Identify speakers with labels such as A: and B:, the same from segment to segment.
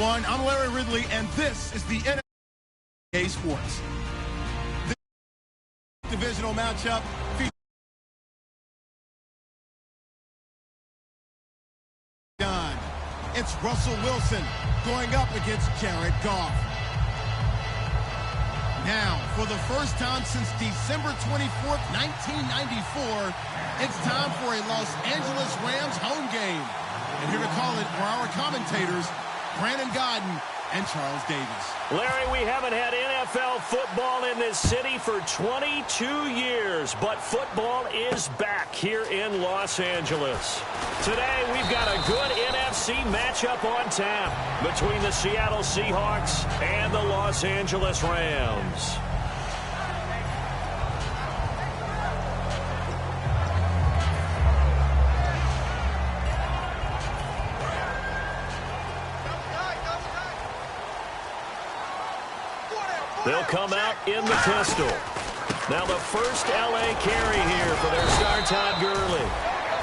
A: I'm Larry Ridley, and this is the NBA Sports. The divisional matchup features it's Russell Wilson going up against Jared Goff. Now, for the first time since December 24th, 1994, it's time for a Los Angeles Rams home game. And here to call it are our commentators, Brandon Godden and Charles Davis.
B: Larry, we haven't had NFL football in this city for 22 years, but football is back here in Los Angeles. Today, we've got a good NFC matchup on tap between the Seattle Seahawks and the Los Angeles Rams. They'll come out in the pistol. Now the first L.A. carry here for their star Todd Gurley.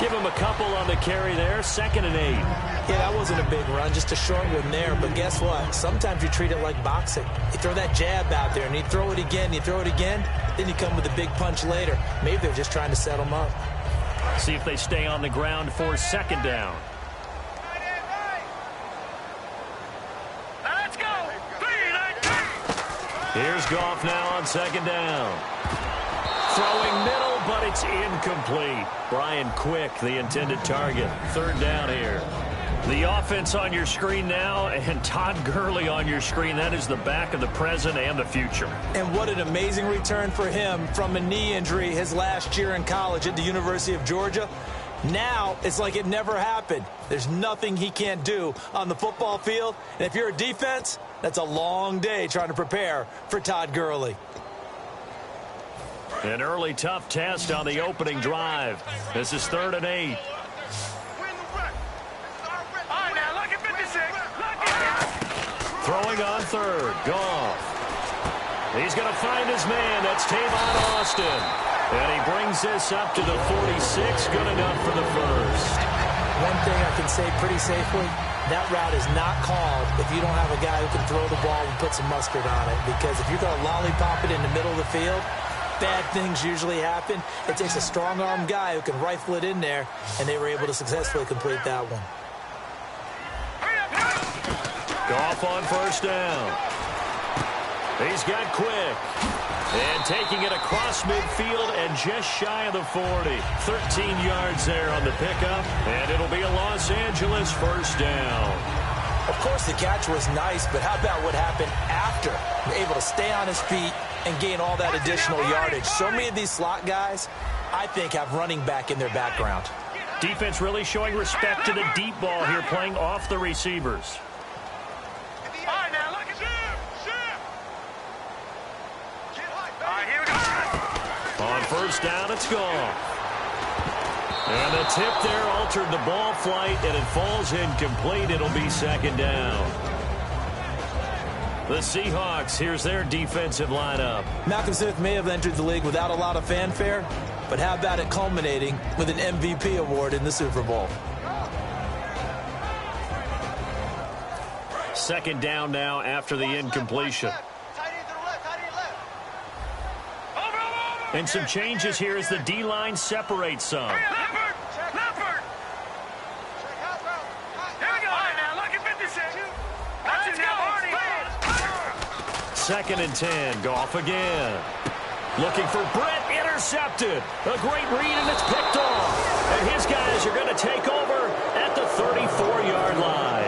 B: Give him a couple on the carry there, 2nd and 8.
C: Yeah, that wasn't a big run, just a short one there. But guess what? Sometimes you treat it like boxing. You throw that jab out there, and you throw it again, then you come with a big punch later. Maybe they're just trying to set them up.
B: See if they stay on the ground for 2nd down. Here's Goff now on 2nd down. Throwing middle, but it's incomplete. Brian Quick, the intended target. 3rd down here. The offense on your screen now, and Todd Gurley on your screen. That is the back of the present and the future.
C: And what an amazing return for him from a knee injury his last year in college at the University of Georgia. Now, it's like it never happened. There's nothing he can't do on the football field. And if you're a defense, that's a long day trying to prepare for Todd Gurley.
B: An early tough test on the opening drive. This is 3rd and 8. Throwing on 3rd. Goff. He's going to find his man. That's Tavon Austin. And he brings this up to the 46. Good enough for the first.
C: One thing I can say pretty safely, that route is not called if you don't have a guy who can throw the ball and put some mustard on it. Because if you're going to lollipop it in the middle of the field, bad things usually happen. It takes a strong-arm guy who can rifle it in there, and they were able to successfully complete that one.
B: Goff on 1st down. He's got Quick. And taking it across midfield and just shy of the 40. 13 yards there on the pickup. And it'll be a Los Angeles 1st down.
C: Of course, the catch was nice, but how about what happened after? Able to stay on his feet and gain all that additional yardage. So many of these slot guys, I think, have running back in their background.
B: Defense really showing respect to the deep ball here, playing off the receivers. On 1st down, it's gone. And the tip there altered the ball flight, and it falls incomplete. It'll be 2nd down. The Seahawks, here's their defensive lineup.
C: Malcolm Smith may have entered the league without a lot of fanfare, but how about it culminating with an MVP award in the Super Bowl?
B: 2nd down now after the incompletion. And some changes here as the D-line separates some. Second and 10. Goff again. Looking for Brett. Intercepted. A great read, and it's picked off. And his guys are going to take over at the 34-yard line.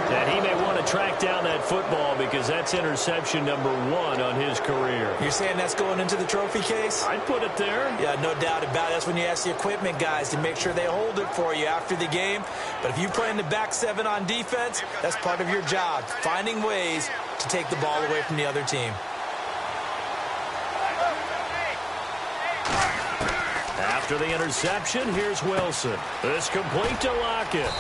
B: And he may want to track down that football because that's interception number 1 on his career.
C: You're saying that's going into the trophy case?
B: I'd put it there.
C: Yeah, no doubt about it. That's when you ask the equipment guys to make sure they hold it for you after the game. But if you play in the back 7 on defense, that's part of your job, finding ways to take the ball away from the other team.
B: After the interception, here's Wilson. It's complete to Lockett.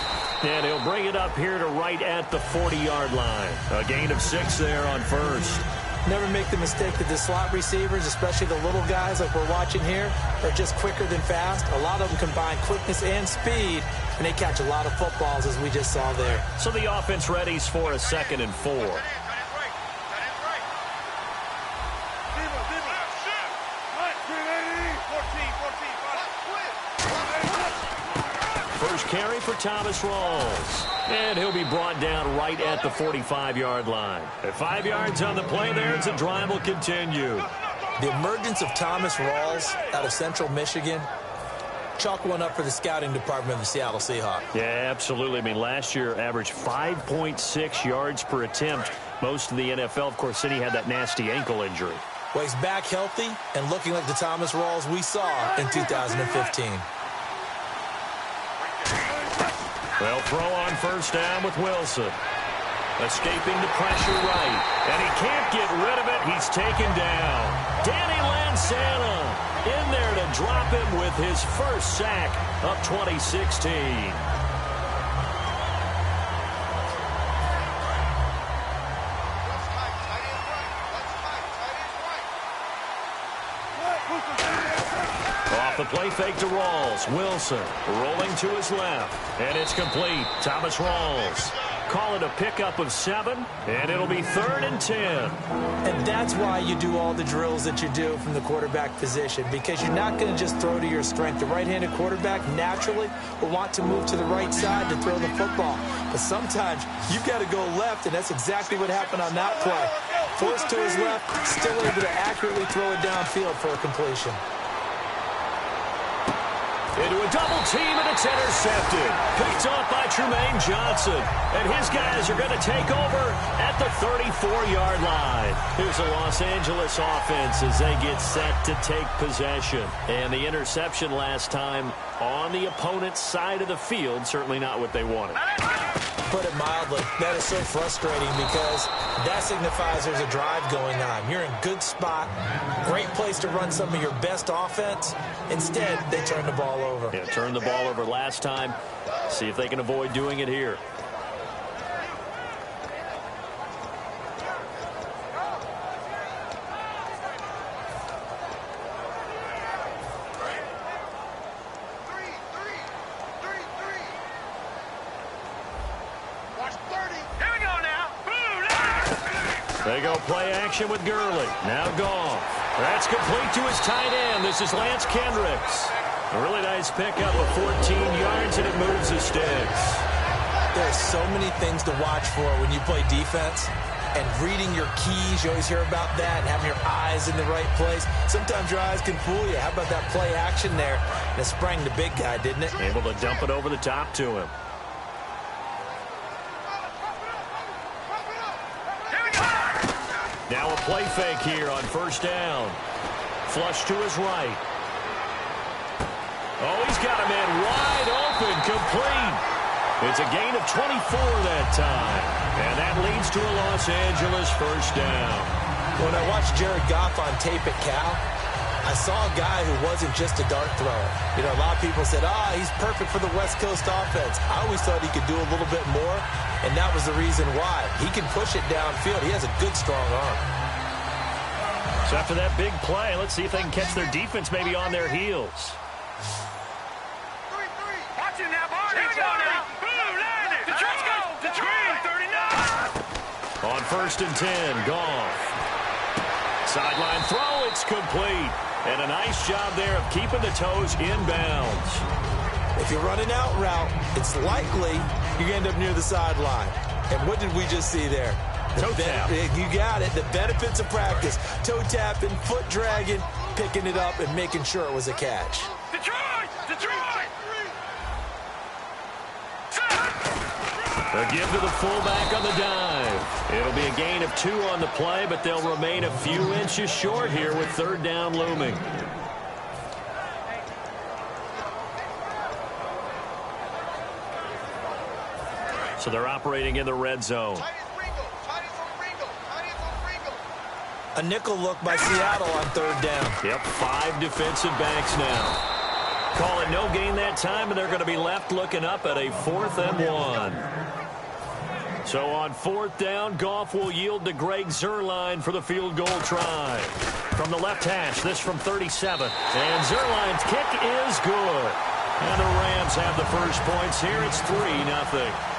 B: And he'll bring it up here to right at the 40-yard line. A gain of 6 there on 1st.
C: Never make the mistake that the slot receivers, especially the little guys like we're watching here, are just quicker than fast. A lot of them combine quickness and speed, and they catch a lot of footballs, as we just saw there.
B: So the offense readies for a 2nd and 4. First carry for Thomas Rawls. And he'll be brought down right at the 45-yard line. At 5 yards on the play there, as the drive will continue.
C: The emergence of Thomas Rawls out of Central Michigan, chalk one up for the scouting department of the Seattle Seahawks.
B: Yeah, absolutely. I mean, last year averaged 5.6 yards per attempt. Most of the NFL, of course, City had that nasty ankle injury.
C: Well, he's back healthy and looking like the Thomas Rawls we saw in 2015.
B: They'll throw on first down with Wilson. Escaping the pressure right. And he can't get rid of it. He's taken down. Danny Lansana in there to drop him with his first sack of 2016. Off the play fake to Rawls. Wilson rolling to his left. And it's complete. Thomas Rawls. Call it a pickup of 7, and it'll be 3rd and 10.
C: And that's why you do all the drills that you do from the quarterback position, because you're not going to just throw to your strength. The right-handed quarterback naturally will want to move to the right side to throw the football. But sometimes you've got to go left, and that's exactly what happened on that play. Forced to his left, still able to accurately throw it downfield for a completion.
B: Into a double team, and it's intercepted. Picked off by Trumaine Johnson. And his guys are going to take over at the 34-yard line. Here's the Los Angeles offense as they get set to take possession. And the interception last time on the opponent's side of the field, certainly not what they wanted.
C: Put it mildly, that is so frustrating because that signifies there's a drive going on. You're in good spot, great place to run some of your best offense. Instead, they turn the ball over.
B: Yeah, turned the ball over last time. See if they can avoid doing it here. They go play action with Gurley. Now Goff. That's complete to his tight end. This is Lance Kendricks. A really nice pickup of 14 yards, and it moves the sticks.
C: There's so many things to watch for when you play defense. And reading your keys, you always hear about that, and having your eyes in the right place. Sometimes your eyes can fool you. How about that play action there? And it sprang the big guy, didn't it?
B: Able to dump it over the top to him. Now a play fake here on first down. Flush to his right. Oh, he's got a man wide open, complete. It's a gain of 24 that time. And that leads to a Los Angeles first down.
C: When I watched Jared Goff on tape at Cal, I saw a guy who wasn't just a dart thrower. You know, a lot of people said, he's perfect for the West Coast offense. I always thought he could do a little bit more, and that was the reason why. He can push it downfield. He has a good, strong arm.
B: So after that big play, let's see if they can catch their defense maybe on their heels.
D: Watching that ball. Here we go now. Boom, landed. Let's go. Detroit, 39.
B: On first and 10, Goff. Sideline throw, it's complete. And a nice job there of keeping the toes inbounds.
C: If you're running out route, it's likely you end up near the sideline. And what did we just see there?
B: Toe tap.
C: You got it. The benefits of practice. Toe tapping, foot dragging, picking it up, and making sure it was a catch.
D: Detroit!
B: A give to the fullback on the dive. It'll be a gain of 2 on the play, but they'll remain a few inches short here with third down looming. So they're operating in the red zone.
C: A nickel look by Seattle on third down.
B: Yep, 5 defensive backs now. Call it no gain that time, and they're going to be left looking up at a 4th and 1. So on 4th down, Goff will yield to Greg Zuerlein for the field goal try. From the left hash, this from 37. And Zuerlein's kick is good. And the Rams have the first points here. It's 3-0.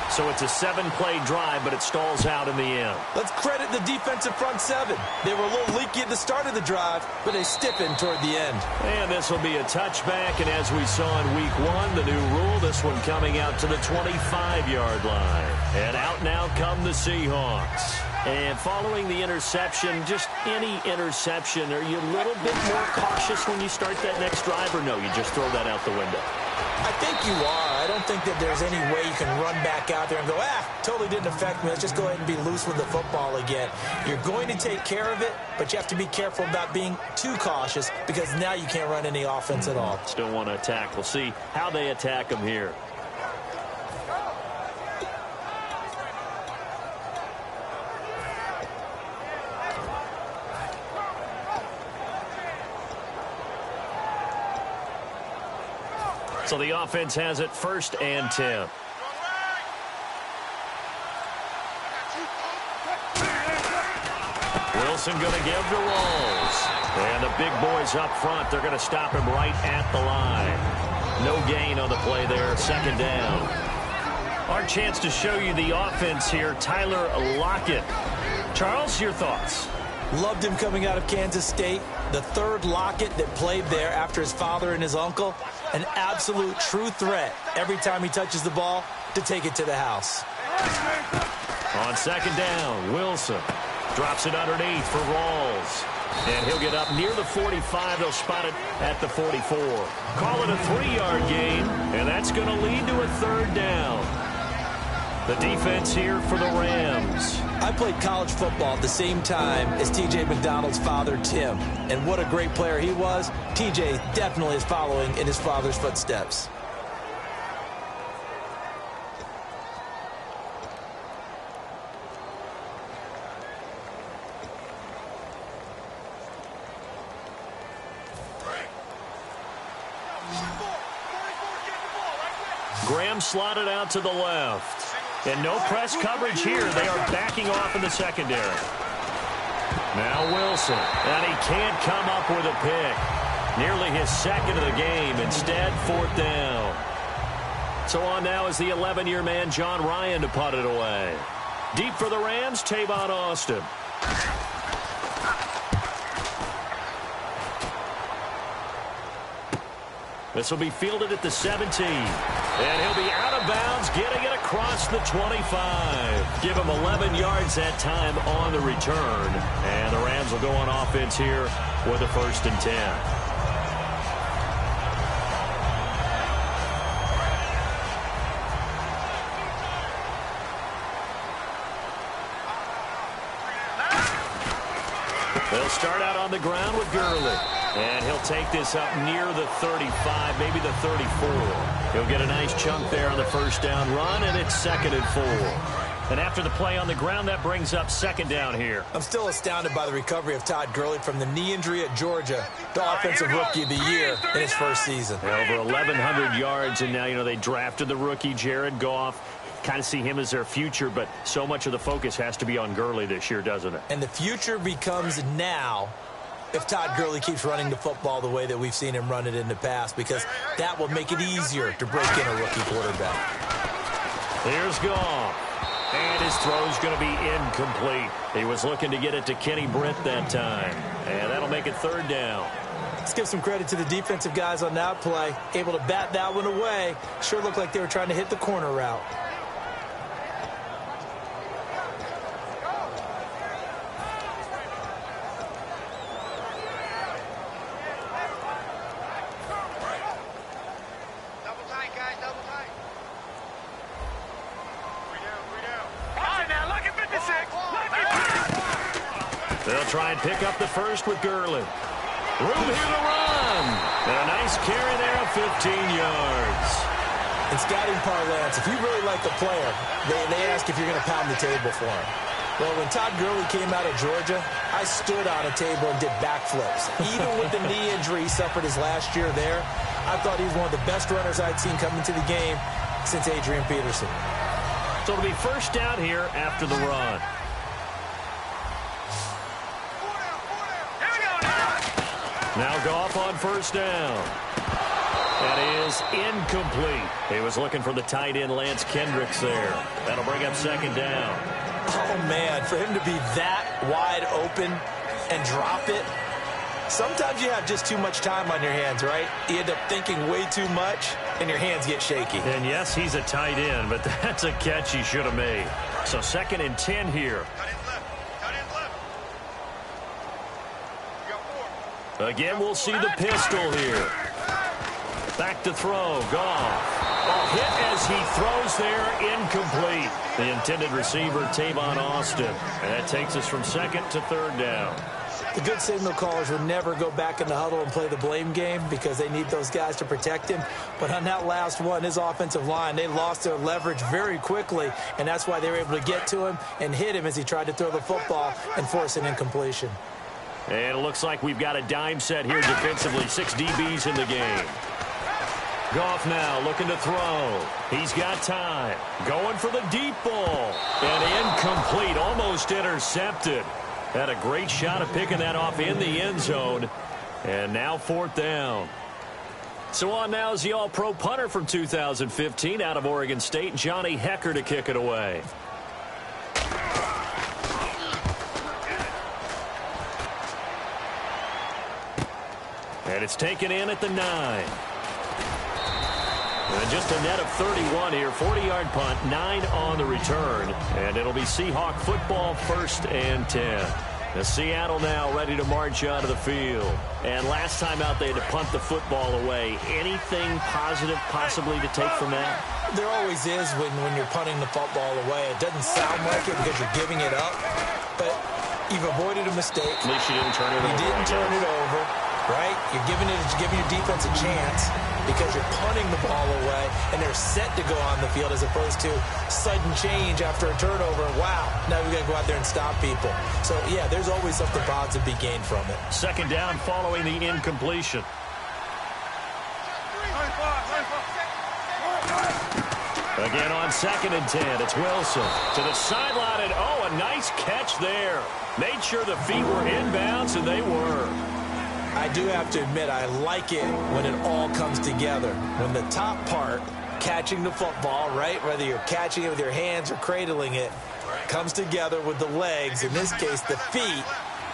B: So it's a 7-play drive, but it stalls out in the end.
C: Let's credit the defensive front seven. They were a little leaky at the start of the drive, but they stiffened toward the end.
B: And this will be a touchback, and as we saw in week 1, the new rule, this one coming out to the 25-yard line. And out now come the Seahawks. And following the interception, just any interception, are you a little bit more cautious when you start that next drive, or no, you just throw that out the window?
C: I think you are. I don't think that there's any way you can run back out there and go, totally didn't affect me. Let's just go ahead and be loose with the football again. You're going to take care of it, but you have to be careful about being too cautious because now you can't run any offense at all.
B: Still want to attack. We'll see how they attack them here. So the offense has it 1st and 10. Wilson going to give to Rawls. And the big boys up front, they're going to stop him right at the line. No gain on the play there, 2nd down. Our chance to show you the offense here, Tyler Lockett. Charles, your thoughts?
C: Loved him coming out of Kansas State. The 3rd Lockett that played there after his father and his uncle. An absolute true threat every time he touches the ball to take it to the house.
B: On 2nd down, Wilson drops it underneath for Rawls. And he'll get up near the 45. They'll spot it at the 44. Call it a 3-yard gain, and that's going to lead to a 3rd down. The defense here for the Rams.
C: I played college football at the same time as T.J. McDonald's father, Tim. And what a great player he was. T.J. definitely is following in his father's footsteps.
B: Graham slotted out to the left. And no press coverage here. They are backing off in the secondary. Now Wilson. And he can't come up with a pick. Nearly his 2nd of the game. Instead, 4th down. So on now is the 11-year man, John Ryan, to punt it away. Deep for the Rams, Tavon Austin. This will be fielded at the 17. And he'll be out of bounds, getting it across the 25. Give him 11 yards that time on the return. And the Rams will go on offense here with a 1st and 10. They'll start out on the ground with Gurley. And he'll take this up near the 35, maybe the 34. He'll get a nice chunk there on the 1st down run, and it's 2nd and 4. And after the play on the ground, that brings up 2nd down here.
C: I'm still astounded by the recovery of Todd Gurley from the knee injury at Georgia, the Offensive Rookie of the Year in his first season.
B: Over 1,100 yards, and now, they drafted the rookie, Jared Goff. Kind of see him as their future, but so much of the focus has to be on Gurley this year, doesn't it?
C: And the future becomes now if Todd Gurley keeps running the football the way that we've seen him run it in the past, because that will make it easier to break in a rookie quarterback.
B: Here's Goff. And his throw's going to be incomplete. He was looking to get it to Kenny Britt that time. And that'll make it 3rd down.
C: Let's give some credit to the defensive guys on that play. Able to bat that one away. Sure looked like they were trying to hit the corner route.
B: They'll try and pick up the 1st with Gurley. Room here to run. And a nice carry there of 15 yards.
C: In scouting parlance, if you really like the player, they ask if you're going to pound the table for him. Well, when Todd Gurley came out of Georgia, I stood on a table and did backflips. Even with the knee injury he suffered his last year there, I thought he was one of the best runners I'd seen come into the game since Adrian Peterson.
B: So it'll be first down here after the run. Now Goff on first down. That is incomplete. He was looking for the tight end Lance Kendricks there. That'll bring up second down.
C: Oh, man, for him to be that wide open and drop it, sometimes you have just too much time on your hands, right? You end up thinking way too much, and your hands get shaky.
B: And, yes, he's a tight end, but that's a catch he should have made. So 2nd and 10 here. Again, we'll see the pistol here. Back to throw. Goff. Hit as he throws there. Incomplete. The intended receiver, Tavon Austin. And that takes us from 2nd to 3rd down.
C: The good signal callers would never go back in the huddle and play the blame game because they need those guys to protect him. But on that last one, his offensive line, they lost their leverage very quickly, and that's why they were able to get to him and hit him as he tried to throw the football and force an incompletion.
B: And it looks like we've got a dime set here defensively. 6 DBs in the game. Goff now looking to throw. He's got time. Going for the deep ball. And incomplete. Almost intercepted. Had a great shot of picking that off in the end zone. And now 4th down. So on now is the All-Pro punter from 2015 out of Oregon State, Johnny Hecker, to kick it away. And it's taken in at the 9. And just a net of 31 here. 40-yard punt, 9 on the return. And it'll be Seahawk football, 1st and 10. The Seattle now ready to march out of the field. And last time out, they had to punt the football away. Anything positive possibly to take from that?
C: There always is when you're punting the football away. It doesn't sound like it because you're giving it up. But you've avoided a mistake.
B: At least you didn't turn it over.
C: You didn't turn it over. Right? You're giving your defense a chance because you're punting the ball away and they're set to go on the field as opposed to sudden change after a turnover. Wow, now we've got to go out there and stop people. So, yeah, there's always something positive to be gained from it.
B: 2nd down following the incompletion. Again on 2nd and 10, it's Wilson to the sideline, and a nice catch there. Made sure the feet were inbounds, and they were.
C: I do have to admit, I like it when it all comes together. When the top part, catching the football, right, whether you're catching it with your hands or cradling it, comes together with the legs, in this case the feet,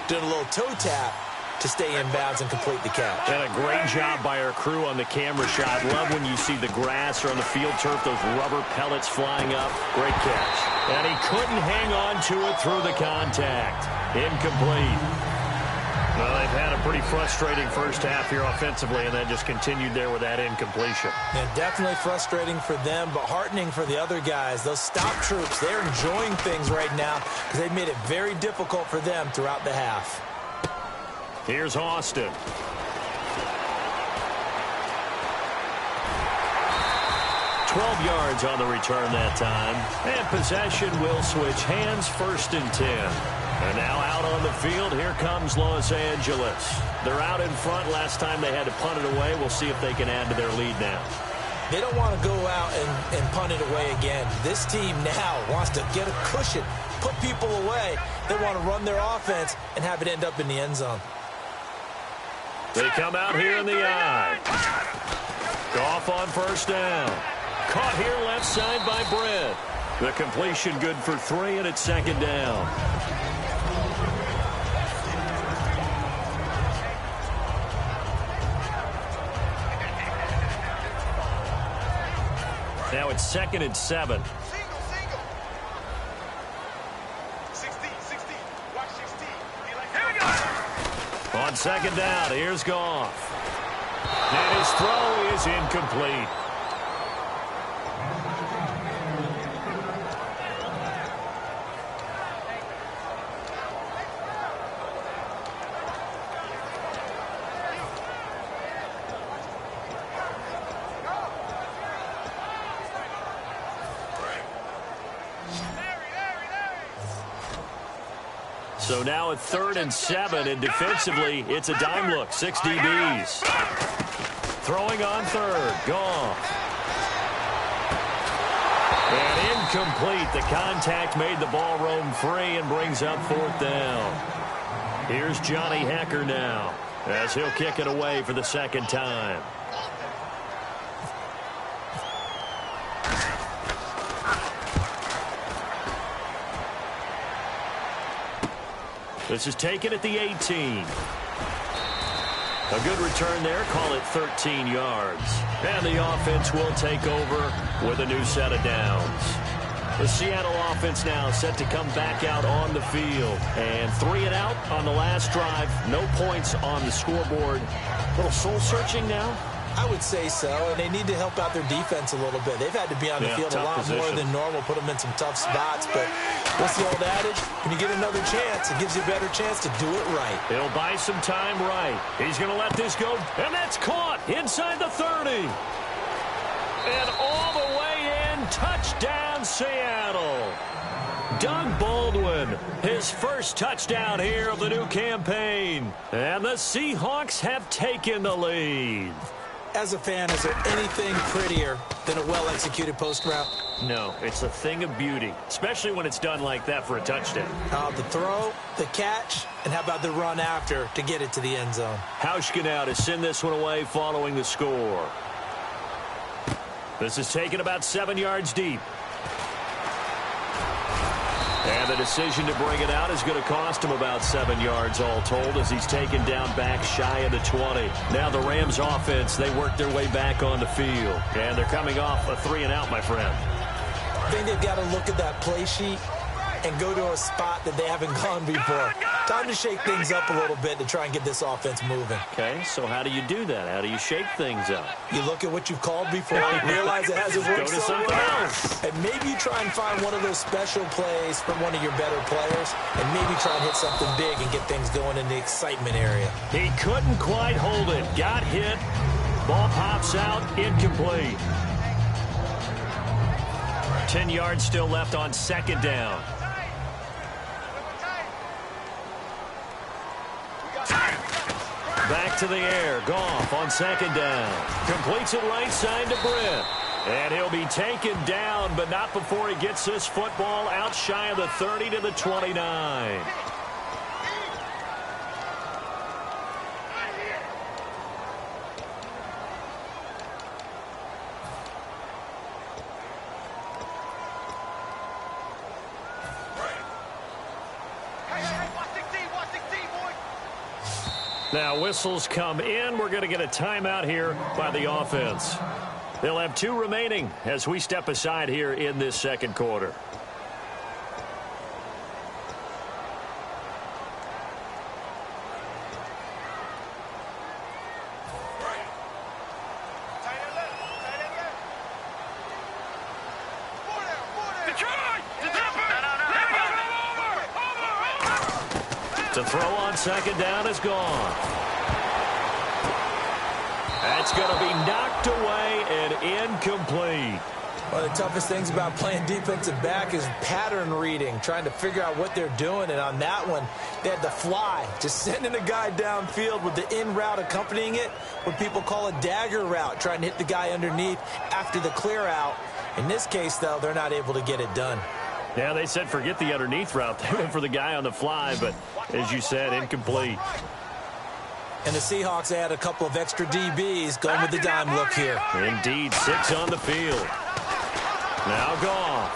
C: doing a little toe tap to stay in bounds and complete the catch.
B: And a great job by our crew on the camera shot. Love when you see the grass or on the field turf, those rubber pellets flying up. Great catch. And he couldn't hang on to it through the contact. Incomplete. Well, they've had a pretty frustrating first half here offensively, and then just continued there with that incompletion.
C: And definitely frustrating for them, but heartening for the other guys. Those stop troops, they're enjoying things right now because they've made it very difficult for them throughout the half.
B: Here's Austin. $12 yards on the return that time. And possession will switch hands, 1st and 10. And now out on the field, here comes Los Angeles. They're out in front. Last time they had to punt it away. We'll see if they can add to their lead now.
C: They don't want to go out and punt it away again. This team now wants to get a cushion, put people away. They want to run their offense and have it end up in the end zone.
B: They come out here in the eye. Goff on 1st down. Caught here left side by Brett. The completion good for 3, and it's 2nd down. Now it's 2nd and 7. On 2nd down, here's Goff. And his throw is incomplete. So now at 3rd and 7, and defensively, it's a dime look. 6 DBs. Throwing on 3rd. Goff. And incomplete. The contact made the ball roam free and brings up 4th down. Here's Johnny Hekker now as he'll kick it away for the 2nd time. This is taken at the 18. A good return there. Call it 13 yards. And the offense will take over with a new set of downs. The Seattle offense now set to come back out on the field. And 3 and out on the last drive. No points on the scoreboard. A little soul-searching now?
C: I would say so, and they need to help out their defense a little bit. They've had to be on the field a lot more than normal, put them in some tough spots. But what's the old adage? When you get another chance, it gives you a better chance to do it right.
B: He'll buy some time right. He's going to let this go, and that's caught inside the 30. And all the way in, touchdown Seattle. Doug Baldwin, his first touchdown here of the new campaign. And the Seahawks have taken the lead.
C: As a fan, is there anything prettier than a well-executed post route?
B: No, it's a thing of beauty, especially when it's done like that for a touchdown.
C: The throw, the catch, and how about the run after to get it to the end zone?
B: Hauschka now to send this one away following the score. This is taken about 7 yards deep. And the decision to bring it out is going to cost him about 7 yards all told as he's taken down back shy of the 20. Now the Rams offense, they work their way back on the field. And they're coming off a 3 and out, my friend.
C: I think they've got to look at that play sheet and go to a spot that they haven't gone before. Time to shake things up a little bit to try and get this offense moving.
B: Okay, so how do you do that? How do you shake things up?
C: You look at what you've called before and realize it hasn't worked
B: Go to
C: so
B: something
C: well.
B: else.
C: And maybe you try and find one of those special plays from one of your better players and maybe try and hit something big and get things going in the excitement area.
B: He couldn't quite hold it. Got hit. Ball pops out. Incomplete. 10 yards still left on 2nd down. Back to the air. Goff on 2nd down. Completes it right side to Britt. And he'll be taken down, but not before he gets this football out shy of the 30 to the 29. Now whistles come in. We're going to get a timeout here by the offense. They'll have 2 remaining as we step aside here in this 2nd quarter. To throw on 2nd down is gone. That's going to be knocked away and incomplete.
C: One of the toughest things about playing defensive back is pattern reading, trying to figure out what they're doing. And on that one, they had to fly, just sending a guy downfield with the in route accompanying it, what people call a dagger route, trying to hit the guy underneath after the clear out. In this case, though, they're not able to get it done.
B: Yeah, they said forget the underneath route. They went for the guy on the fly, but as you said, incomplete.
C: And the Seahawks add a couple of extra DBs going with the dime look here.
B: Indeed, 6 on the field. Now Goff.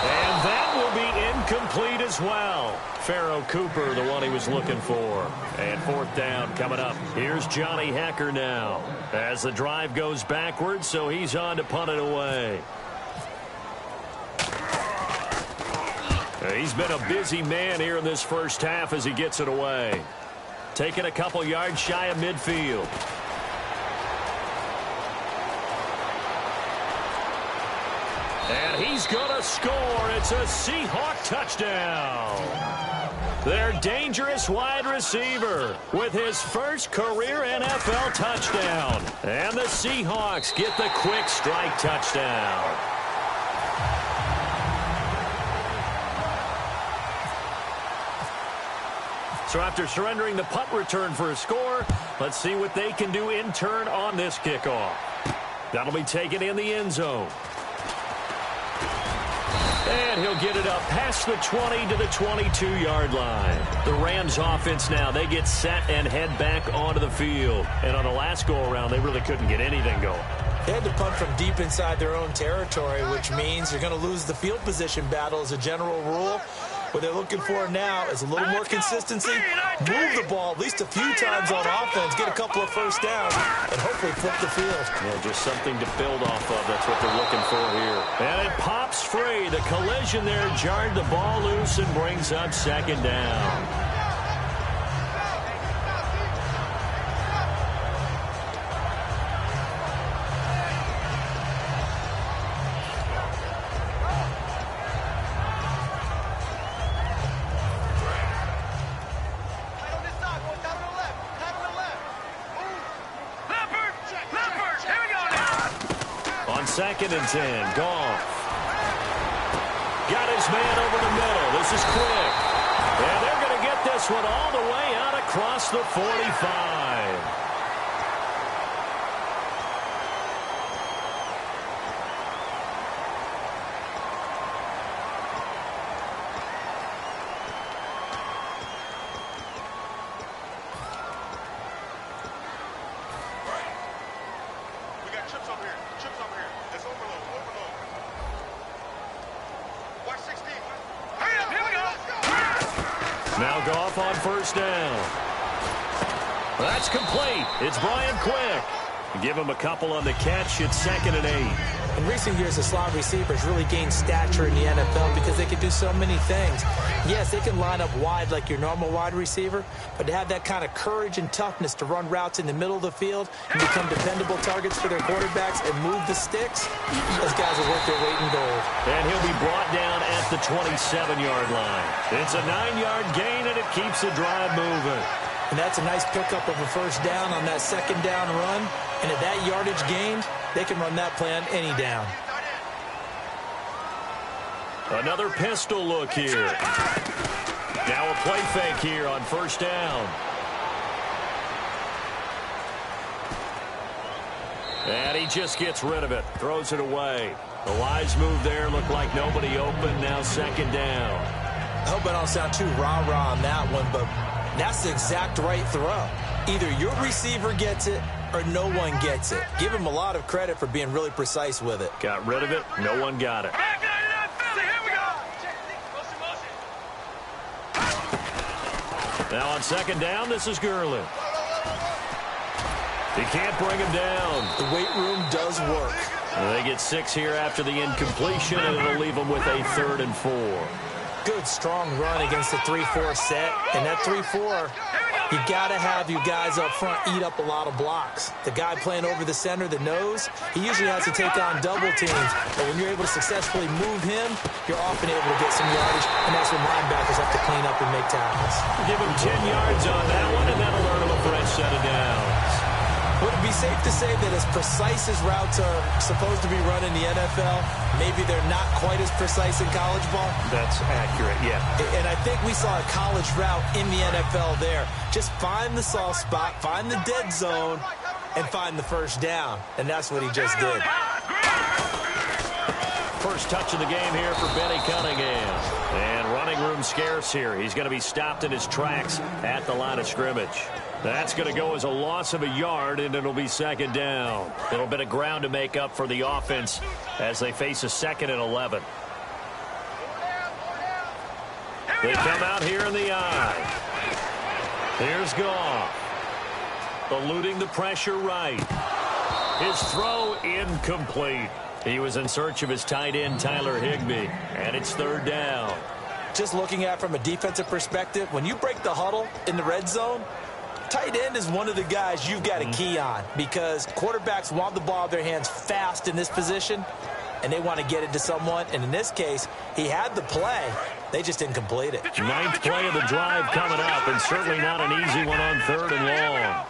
B: And that will be incomplete as well. Pharaoh Cooper, the one he was looking for. And 4th down coming up. Here's Johnny Hekker now. As the drive goes backwards, so he's on to punt it away. He's been a busy man here in this first half as he gets it away. Taking a couple yards shy of midfield. And he's going to score. It's a Seahawk touchdown. Their dangerous wide receiver with his first career NFL touchdown. And the Seahawks get the quick strike touchdown. So after surrendering the punt return for a score, let's see what they can do in turn on this kickoff. That'll be taken in the end zone. And he'll get it up past the 20 to the 22-yard line. The Rams offense now, they get set and head back onto the field. And on the last go-around, they really couldn't get anything going.
C: They had to punt from deep inside their own territory, which means you're going to lose the field position battle as a general rule. What they're looking for now is a little more consistency, move the ball at least a few times on offense, get a couple of first downs, and hopefully flip the field.
B: Yeah, just something to build off of. That's what they're looking for here. And it pops free. The collision there jarred the ball loose and brings up second down. Second and 10. Goff. Got his man over the middle. This is quick. And they're going to get this one all the way out across the 45. Now Goff on first down. That's complete. It's Brian Quick. Give him a couple on the catch. It's 2nd and 8.
C: In recent years, the slot receivers really gained stature in the NFL because they can do so many things. Yes, they can line up wide like your normal wide receiver, but to have that kind of courage and toughness to run routes in the middle of the field and become dependable targets for their quarterbacks and move the sticks, those guys are worth their weight in gold.
B: And he'll be brought down at the 27-yard line. It's a 9-yard gain, and it keeps the drive moving.
C: And that's a nice pickup of a first down on that second down run. And at that yardage gained, they can run that play on any down.
B: Another pistol look here. Now a play fake here on first down. And he just gets rid of it. Throws it away. The wise move there. Looked like nobody open. Now 2nd down.
C: I hope I don't sound too rah-rah on that one, but that's the exact right throw. Either your receiver gets it or no one gets it. Give him a lot of credit for being really precise with it.
B: Got rid of it. No one got it. Now on 2nd down, this is Gurley. He can't bring him down.
C: The weight room does work.
B: They get 6 here after the incompletion, and it'll leave them with a 3rd and 4.
C: Good, strong run against the 3-4 set. And that 3-4, you got to have you guys up front eat up a lot of blocks. The guy playing over the center, the nose, he usually has to take on double teams. But when you're able to successfully move him, you're often able to get some yardage, and that's when linebackers have to clean up and make tackles.
B: Give him 10 yards on that one, and that'll earn him a fresh set of downs.
C: Would it be safe to say that as precise as routes are supposed to be run in the NFL, maybe they're not quite as precise in college ball?
B: That's accurate, yeah.
C: And I think we saw a college route in the NFL there. Just find the soft spot, find the dead zone, and find the first down. And that's what he just did.
B: First touch of the game here for Benny Cunningham. And running room scarce here. He's going to be stopped in his tracks at the line of scrimmage. That's going to go as a loss of a yard, and it'll be 2nd down. A little bit of ground to make up for the offense as they face a 2nd and 11. They come out here in the eye. Here's Goff. Eluding the pressure right. His throw incomplete. He was in search of his tight end, Tyler Higbee, and it's 3rd down.
C: Just looking at it from a defensive perspective, when you break the huddle in the red zone, tight end is one of the guys you've got to key on because quarterbacks want the ball in their hands fast in this position, and they want to get it to someone. And in this case, he had the play. They just didn't complete it.
B: 9th play of the drive coming up, and certainly not an easy one on 3rd and long.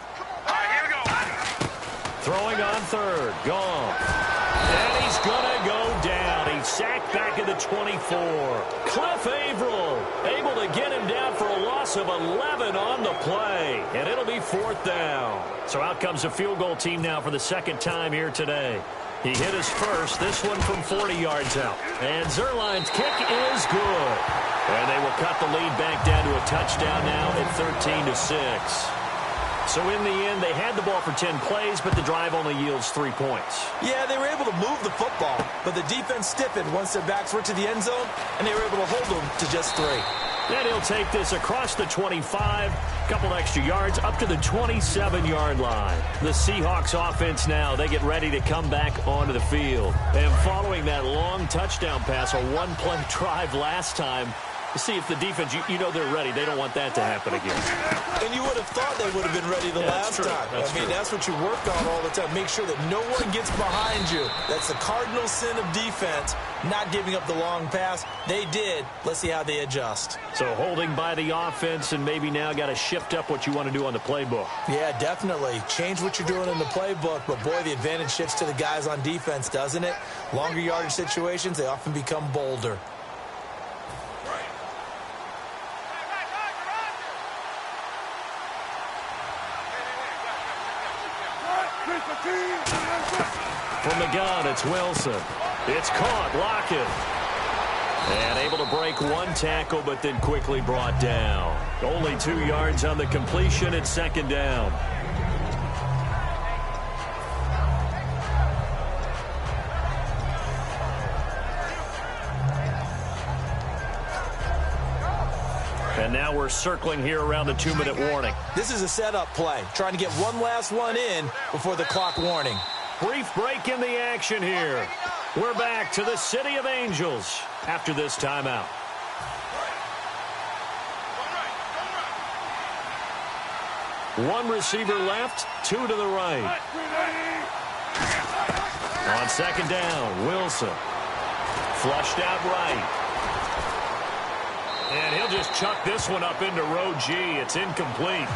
B: Throwing on 3rd. Gone. And he's going to go down. He's sacked back back at the 24. Cliff Averill able to get him down for a loss of 11 on the play. And it'll be 4th down. So out comes the field goal team now for the second time here today. He hit his first, this one from 40 yards out. And Zerline's kick is good. And they will cut the lead back down to a touchdown now at 13-6. So in the end, they had the ball for 10 plays, but the drive only yields 3 points.
C: Yeah, they were able to move the football, but the defense stiffened once their backs were to the end zone, and they were able to hold them to just 3.
B: And he'll take this across the 25, couple extra yards, up to the 27-yard line. The Seahawks offense now, they get ready to come back onto the field. And following that long touchdown pass, a one-play drive last time, to see if the defense, you know they're ready. They don't want that to happen again.
C: And you would have thought they would have been ready the last time. That's what you work on all the time. Make sure that no one gets behind you. That's the cardinal sin of defense, not giving up the long pass. They did. Let's see how they adjust.
B: So holding by the offense, and maybe now got to shift up what you want to do on the playbook.
C: Yeah, definitely. Change what you're doing in the playbook, but boy, the advantage shifts to the guys on defense, doesn't it? Longer yardage situations, they often become bolder.
B: From the gun, it's Wilson. It's caught, Lockett. And able to break one tackle, but then quickly brought down. Only 2 yards on the completion. It's 2nd down. And now we're circling here around the 2-minute warning.
C: This is a setup play, trying to get one last one in before the clock warning.
B: Brief break in the action here. We're back to the City of Angels after this timeout. One receiver left, 2 to the right. On 2nd down, Wilson. Flushed out right. And he'll just chuck this one up into row G. It's incomplete.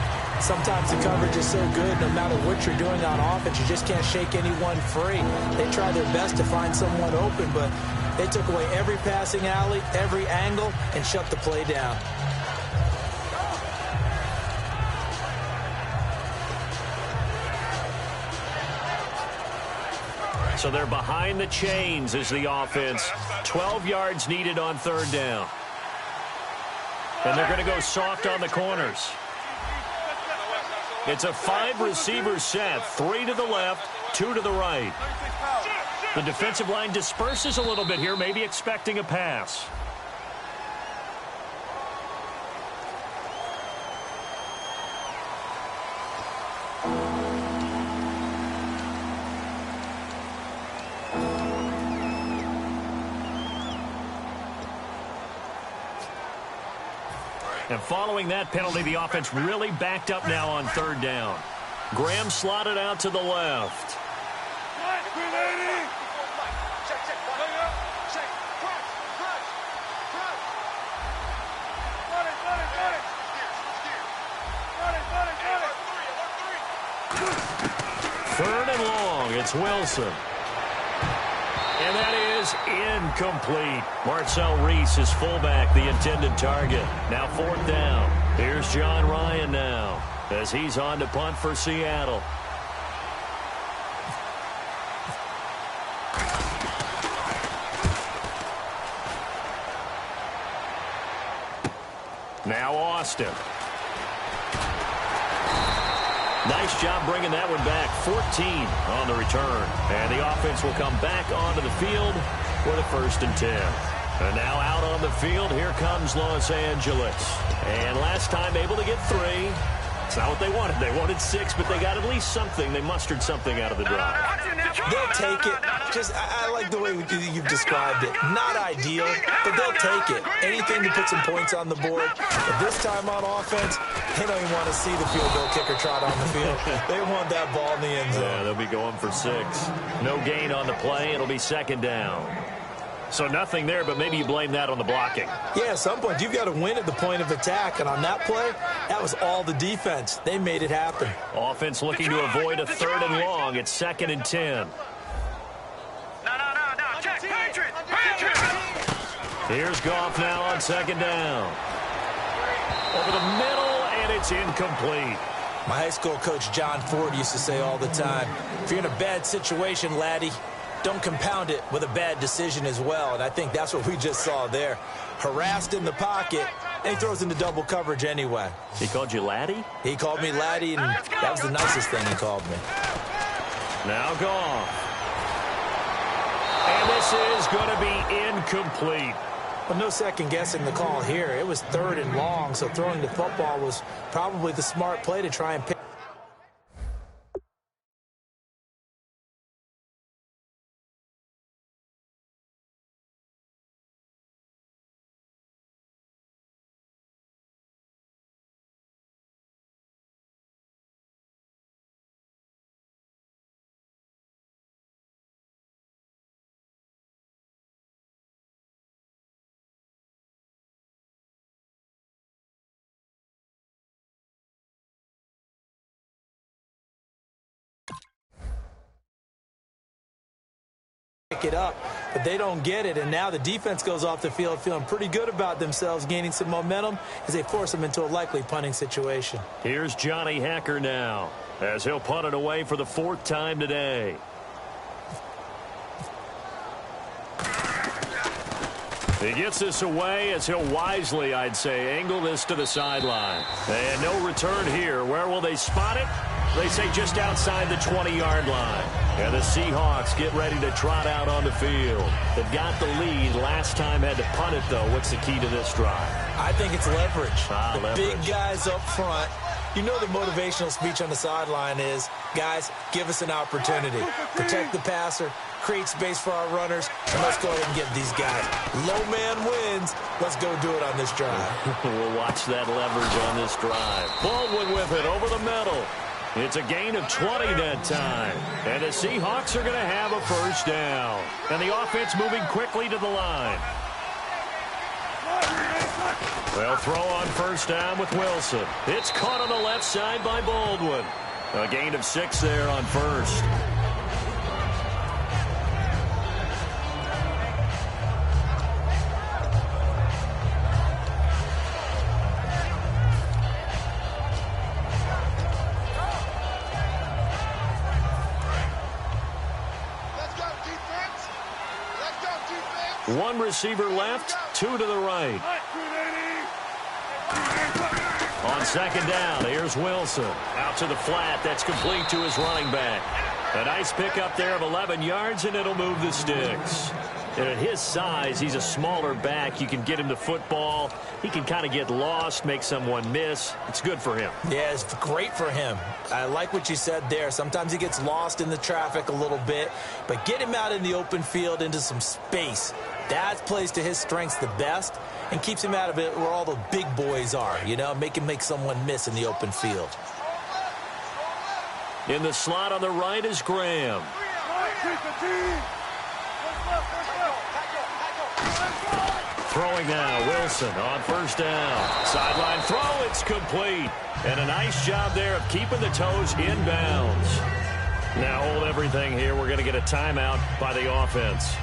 C: Sometimes the coverage is so good, no matter what you're doing on offense, you just can't shake anyone free. They try their best to find someone open, but they took away every passing alley, every angle, and shut the play down.
B: So they're behind the chains as the offense. 12 yards needed on 3rd down. And they're going to go soft on the corners. It's a 5-receiver set. 3 to the left, 2 to the right. The defensive line disperses a little bit here, maybe expecting a pass. And following that penalty, the offense really backed up now on 3rd down. Graham slotted out to the left. Third and long, it's Wilson. And that is incomplete. Marcel Reese is fullback, the intended target. Now 4th down. Here's John Ryan now as he's on to punt for Seattle. Now Austin. Nice job bringing that one back. 14 on the return. And the offense will come back onto the field for the 1st and 10. And now out on the field, here comes Los Angeles. And last time able to get 3. It's not what they wanted. They wanted 6, but they got at least something. They mustered something out of the drive.
C: They'll take it. I like the way you've described it. Not ideal, but they'll take it. Anything to put some points on the board. But this time on offense, they don't even want to see the field goal kicker trot on the field. They want that ball in the end zone.
B: Yeah, they'll be going for 6. No gain on the play. It'll be 2nd down. So nothing there, but maybe you blame that on the blocking.
C: Yeah, at some point, you've got to win at the point of attack. And on that play, that was all the defense. They made it happen.
B: Offense looking to avoid a 3rd and long. It's 2nd and 10.
D: No. Check. Patriots.
B: Here's Goff now on second down. Over the middle, and it's incomplete.
C: My high school coach, John Ford, used to say all the time, if you're in a bad situation, laddie, don't compound it with a bad decision as well. And I think that's what we just saw there. Harassed in the pocket, and he throws into double coverage anyway.
B: He called you laddie?
C: He called me laddie, and that was the nicest thing he called me.
B: Now Goff. And this is going to be incomplete.
C: Well, no second-guessing the call here. It was 3rd and long, so throwing the football was probably the smart play to try and pick. It up, but they don't get it, and now the defense goes off the field feeling pretty good about themselves, gaining some momentum as they force them into a likely punting situation.
B: Here's Johnny Hacker now, as he'll punt it away for the 4th time today. He gets this away as he'll wisely, I'd say, angle this to the sideline. And no return here. Where will they spot it? They say just outside the 20-yard line. And the Seahawks get ready to trot out on the field. They've got the lead. Last time had to punt it, though. What's the key to this drive?
C: I think it's leverage.
B: Leverage.
C: Big guys up front. You know the motivational speech on the sideline is, guys, give us an opportunity. Protect the passer, create space for our runners, and let's go ahead and get these guys. Low man wins. Let's go do it on this drive.
B: We'll watch that leverage on this drive. Baldwin with it over the middle. It's a gain of 20 that time. And the Seahawks are going to have a first down. And the offense moving quickly to the line. They'll throw on first down with Wilson. It's caught on the left side by Baldwin. A gain of 6 there on first. One receiver left, 2 to the right. On second down, here's Wilson. Out to the flat, that's complete to his running back. A nice pickup there of 11 yards, and it'll move the sticks. And at his size, he's a smaller back. You can get him the football. He can kind of get lost, make someone miss. It's good for him.
C: Yeah, it's great for him. I like what you said there. Sometimes he gets lost in the traffic a little bit, but get him out in the open field into some space. That plays to his strengths the best and keeps him out of it where all the big boys are, you know, make someone miss in the open field.
B: In the slot on the right is Graham. Throwing now, Wilson on first down. Sideline throw, it's complete. And a nice job there of keeping the toes in bounds. Now hold everything here. We're going to get a timeout by the offense.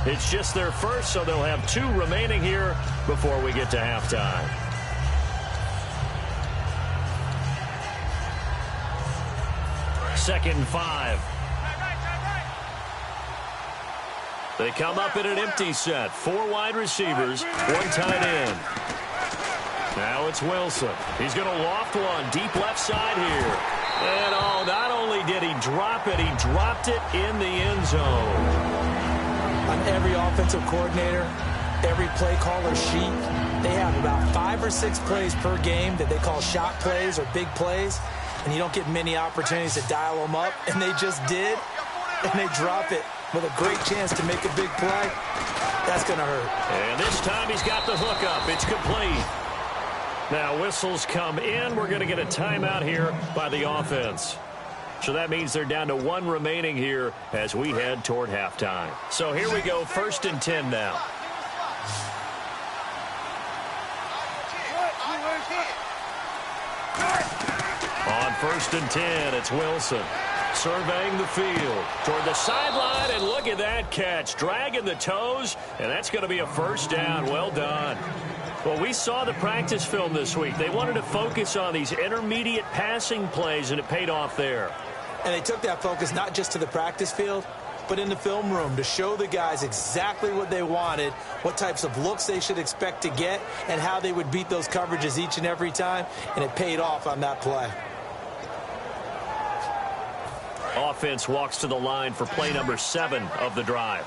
B: It's just their first, so they'll have 2 remaining here before we get to halftime. Second and 5. They come up in an empty set. 4 wide receivers, 1 tight end. Now it's Wilson. He's going to loft one deep left side here. And not only did he drop it, he dropped it in the end zone.
C: On every offensive coordinator, every play caller sheet, they have about 5 or 6 plays per game that they call shot plays or big plays, and you don't get many opportunities to dial them up, and they just did, and they drop it with a great chance to make a big play. That's going to hurt.
B: And this time he's got the hook up. It's complete. Now whistles come in. We're going to get a timeout here by the offense. So that means they're down to 1 remaining here as we head toward halftime. So here we go, 1st and 10 now. On 1st and 10, it's Wilson. Surveying the field toward the sideline, and look at that catch. Dragging the toes, and that's going to be a first down. Well done. Well, we saw the practice film this week. They wanted to focus on these intermediate passing plays, and it paid off there.
C: And they took that focus not just to the practice field, but in the film room to show the guys exactly what they wanted, what types of looks they should expect to get, and how they would beat those coverages each and every time, and it paid off on that play.
B: Offense walks to the line for play number 7 of the drive.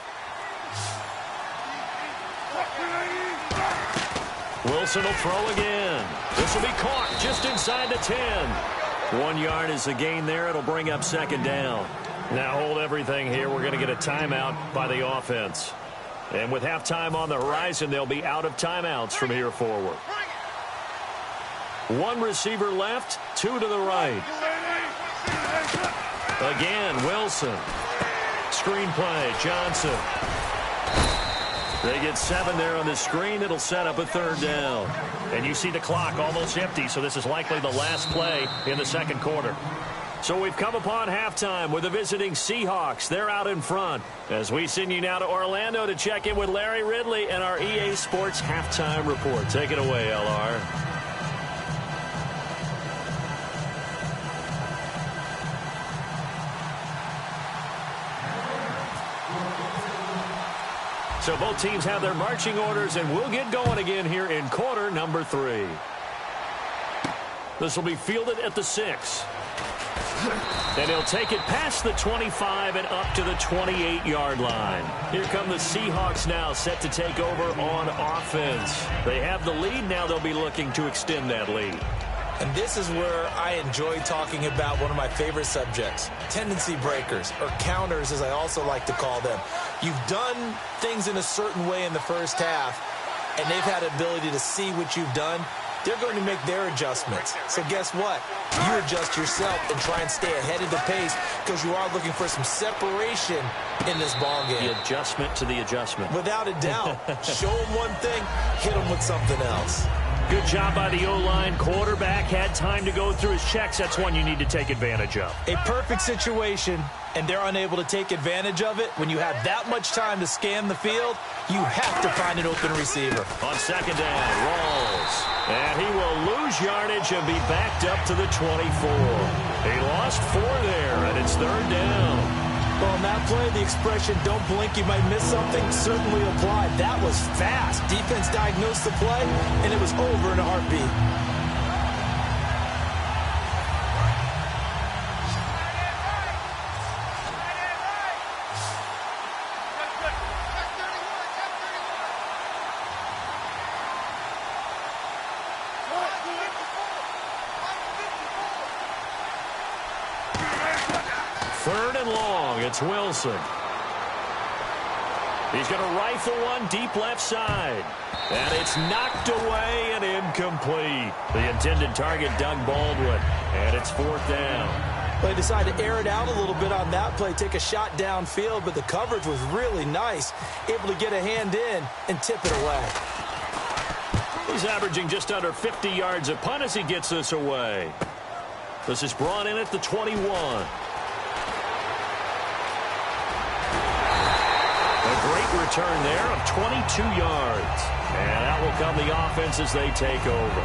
B: Wilson will throw again. This will be caught just inside the 10. 1 yard is the gain there. It'll bring up second down. Now hold everything here. We're going to get a timeout by the offense. And with halftime on the horizon, they'll be out of timeouts from here forward. 1 receiver left, 2 to the right. Again, Wilson. Screen play, Johnson. They get 7 there on the screen. It'll set up a third down. And you see the clock almost empty, so this is likely the last play in the second quarter. So we've come upon halftime with the visiting Seahawks. They're out in front. As we send you now to Orlando to check in with Larry Ridley and our EA Sports halftime report. Take it away, LR. So both teams have their marching orders, and we'll get going again here in quarter number 3. This will be fielded at the 6. And he'll take it past the 25 and up to the 28-yard line. Here come the Seahawks now, set to take over on offense. They have the lead. Now they'll be looking to extend that lead.
C: And this is where I enjoy talking about one of my favorite subjects, tendency breakers, or counters as I also like to call them. You've done things in a certain way in the first half, and they've had the ability to see what you've done. They're going to make their adjustments. So guess what? You adjust yourself and try and stay ahead of the pace because you are looking for some separation in this ballgame.
B: The adjustment to the adjustment.
C: Without a doubt. Show them one thing, hit them with something else.
B: Good job by the O-line. Quarterback had time to go through his checks. That's one you need to take advantage of.
C: A perfect situation, and they're unable to take advantage of it. When you have that much time to scan the field, you have to find an open receiver.
B: On second down, Rawls. And he will lose yardage and be backed up to the 24. He lost 4 there, and it's third down.
C: Well, on that play, the expression, don't blink, you might miss something, certainly applied. That was fast. Defense diagnosed the play, and it was over in a heartbeat.
B: Third and long, it's Wilson. He's going to rifle one deep left side. And it's knocked away and incomplete. The intended target, Doug Baldwin. And it's fourth down.
C: They decided to air it out a little bit on that play, take a shot downfield, but the coverage was really nice. Able to get a hand in and tip it away.
B: He's averaging just under 50 yards a punt as he gets this away. This is brought in at the 21. Great return there of 22 yards. And out will come the offense as they take over.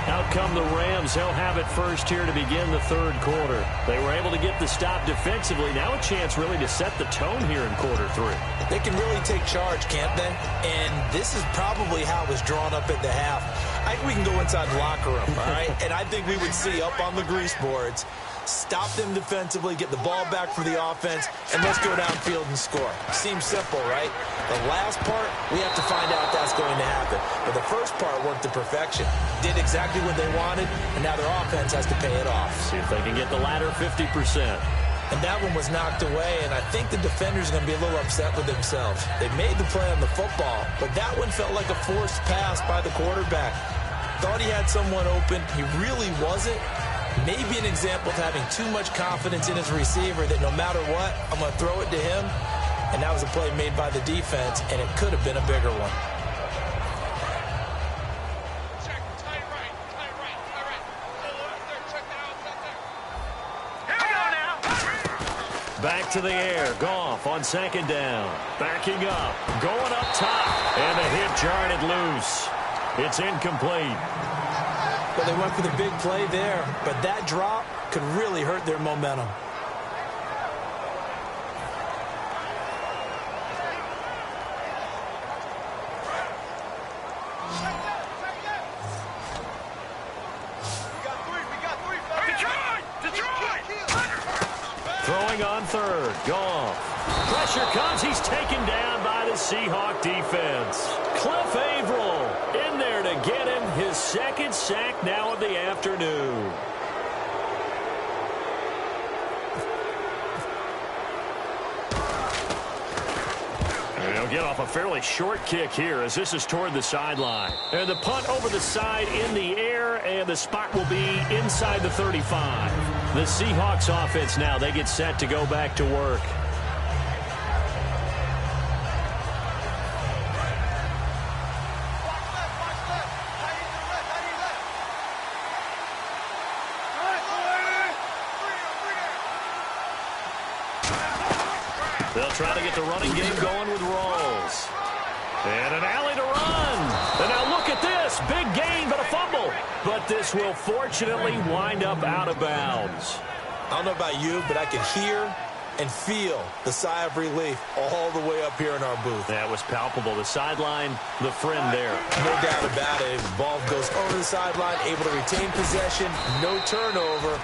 B: Out come the Rams. They'll have it first here to begin the third quarter. They were able to get the stop defensively. Now a chance really to set the tone here in quarter 3.
C: They can really take charge, can't they? And this is probably how it was drawn up at the half. I think we can go inside the locker room, all right? And I think we would see up on the grease boards, stop them defensively, get the ball back for the offense, and let's go downfield and score. Seems simple, right? The last part, we have to find out if that's going to happen. But the first part worked to perfection. Did exactly what they wanted, and now their offense has to pay it off.
B: See if they can get the latter 50%.
C: And that one was knocked away, and I think the defenders are going to be a little upset with themselves. They made the play on the football, but that one felt like a forced pass by the quarterback. Thought he had someone open. He really wasn't. Maybe an example of having too much confidence in his receiver that no matter what, I'm going to throw it to him. And that was a play made by the defense, and it could have been a bigger one.
D: Here we go now.
B: back to the air. Goff on second down. Backing up. Going up top. And the hit jarred it loose. It's incomplete.
C: Well, they went for the big play there, but that drop could really hurt their momentum.
B: Throwing on third. Goff. Pressure comes. He's taken down by the Seahawk defense. Cliff Averill in there to get him his second sack now of the afternoon. And he'll get off a fairly short kick here as this is toward the sideline. And the punt over the side in the air, and the spot will be inside the 35. The Seahawks offense now, they get set to go back to work. They'll try to get the running game going with Rawls. And an alley to run. And now look at this. Big gain, but a fumble. But this will fortunately wind up out of bounds.
C: I don't know about you, but I can hear and feel the sigh of relief all the way up here in our booth.
B: That was palpable. The sideline, the friend there.
C: No doubt about it. The ball goes over the sideline, able to retain possession, no turnover.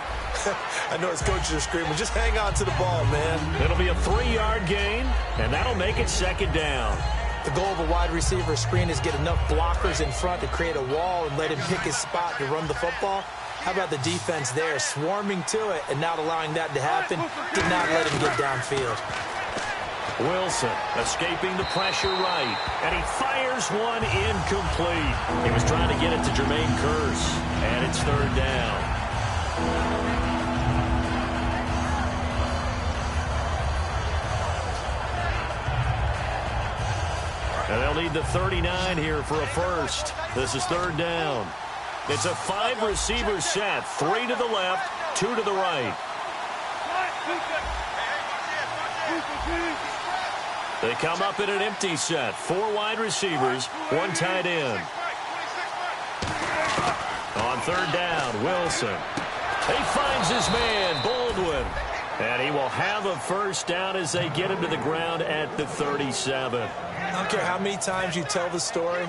C: I know his coaches are screaming, just hang on to the ball, man.
B: It'll be a 3-yard gain, and that'll make it second down.
C: The goal of a wide receiver screen is get enough blockers in front to create a wall and let him pick his spot to run the football. How about the defense there, swarming to it and not allowing that to happen? Did not let him get downfield.
B: Wilson escaping the pressure right, and he fires one incomplete. He was trying to get it to Jermaine Kearse, and it's third down. And they'll need the 39 here for a first. This is third down. It's a 5-receiver set. 3 to the left, 2 to the right. They come up in an empty set. 4 wide receivers, 1 tight end. On third down, Wilson. He finds his man, Baldwin. And he will have a first down as they get him to the ground at the 37.
C: I don't care how many times you tell the story,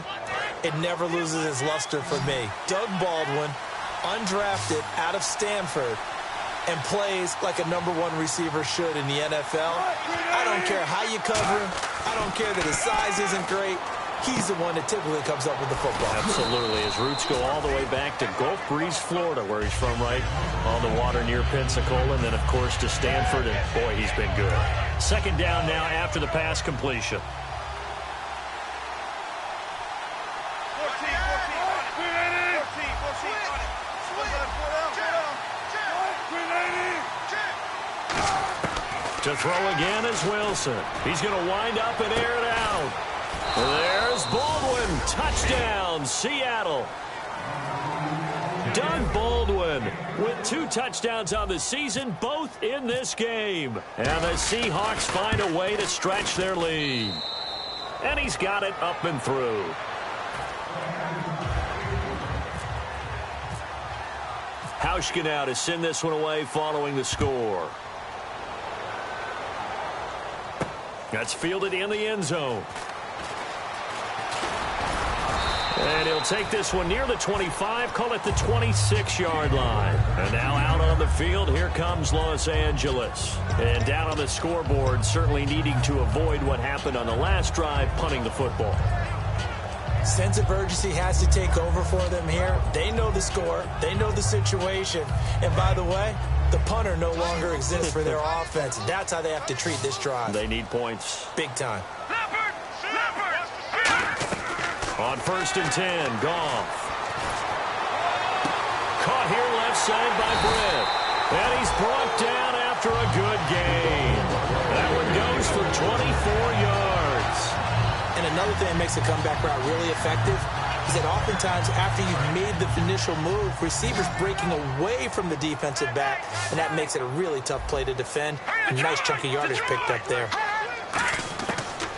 C: it never loses its luster for me. Doug Baldwin, undrafted out of Stanford, and plays like a #1 receiver should in the NFL. I don't care how you cover him. I don't care that his size isn't great. He's the one that typically comes up with the football.
B: Absolutely. His roots go all the way back to Gulf Breeze, Florida, where he's from, right on the water near Pensacola, and then, of course, to Stanford, and, boy, he's been good. Second down now after the pass completion. To throw again is Wilson. He's going to wind up and air it out. There's Baldwin. Touchdown, Seattle. Doug Baldwin with 2 touchdowns on the season, both in this game. And the Seahawks find a way to stretch their lead. And he's got it up and through. Hauschka now to send this one away following the score. That's fielded in the end zone. And he'll take this one near the 25, call it the 26-yard line. And now out on the field, here comes Los Angeles. And down on the scoreboard, certainly needing to avoid what happened on the last drive, punting the football.
C: Sense of urgency has to take over for them here. They know the score. They know the situation. And by the way, the punter no longer exists for their offense. That's how they have to treat this drive.
B: They need points.
C: Big time.
B: On 1st and 10, Goff. Caught here left side by Britt. And he's brought down after a good gain. That one goes for 24 yards.
C: And another thing that makes the comeback route really effective, is that oftentimes after you've made the initial move, receivers breaking away from the defensive back, and that makes it a really tough play to defend. A nice chunk of yardage picked up there.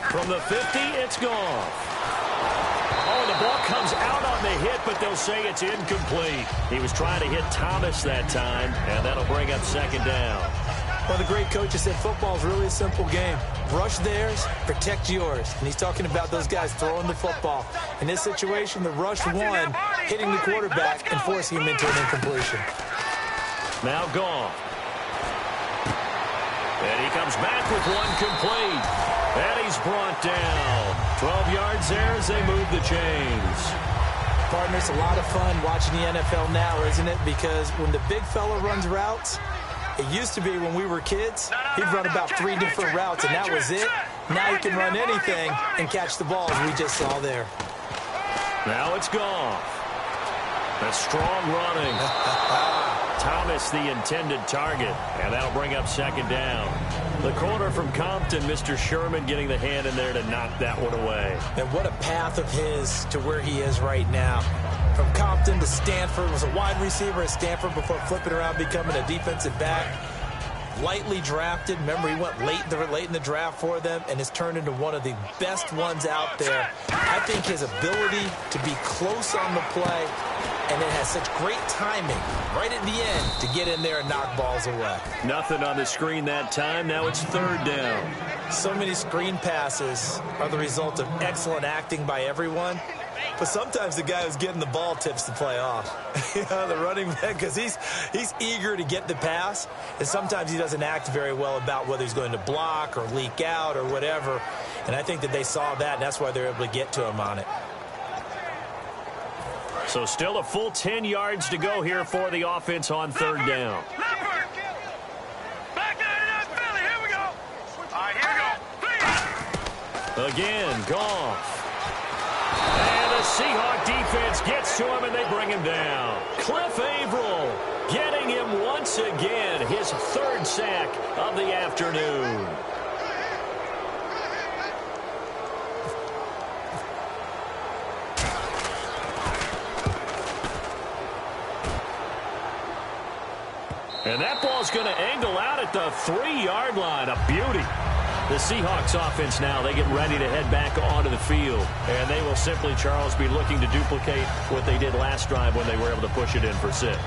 B: From the 50, it's gone. Oh, the ball comes out on the hit, but they'll say it's incomplete. He was trying to hit Thomas that time, and that'll bring up second down.
C: Well, the great coach has said football is really a simple game. Rush theirs, protect yours. And he's talking about those guys throwing the football. In this situation, the rush won, hitting the quarterback and forcing him into an incompletion.
B: Now gone. And he comes back with one complete. And he's brought down. 12 yards there as they move the chains.
C: Partner, it's a lot of fun watching the NFL now, isn't it? Because when the big fella runs routes, it used to be when we were kids, he'd run about 3 different routes, and that was it. Now he can run anything and catch the ball, as we just saw there.
B: Now it's gone. That's strong running. Thomas, the intended target, and that'll bring up second down. The corner from Compton, Mr. Sherman, getting the hand in there to knock that one away.
C: And what a path of his to where he is right now. From Compton to Stanford, was a wide receiver at Stanford before flipping around, becoming a defensive back. Lightly drafted. Remember, he went late in the draft for them and has turned into one of the best ones out there. I think his ability to be close on the play, and it has such great timing right at the end to get in there and knock balls away.
B: Nothing on the screen that time. Now it's third down.
C: So many screen passes are the result of excellent acting by everyone. But sometimes the guy who's getting the ball tips the play off. The running back, because he's eager to get the pass, and sometimes he doesn't act very well about whether he's going to block or leak out or whatever. And I think that they saw that, and that's why they're able to get to him on it.
B: So still a full 10 yards to go here for the offense on third down.
D: Back out of that belly. Here we go. All right, here we go.
B: Again, Goff. And the Seahawk defense gets to him, and they bring him down. Cliff Averill getting him once again, his third sack of the afternoon. And that ball's going to angle out at the 3-yard line. A beauty. The Seahawks offense now, they get ready to head back onto the field. And they will simply, Charles, be looking to duplicate what they did last drive when they were able to push it in for 6.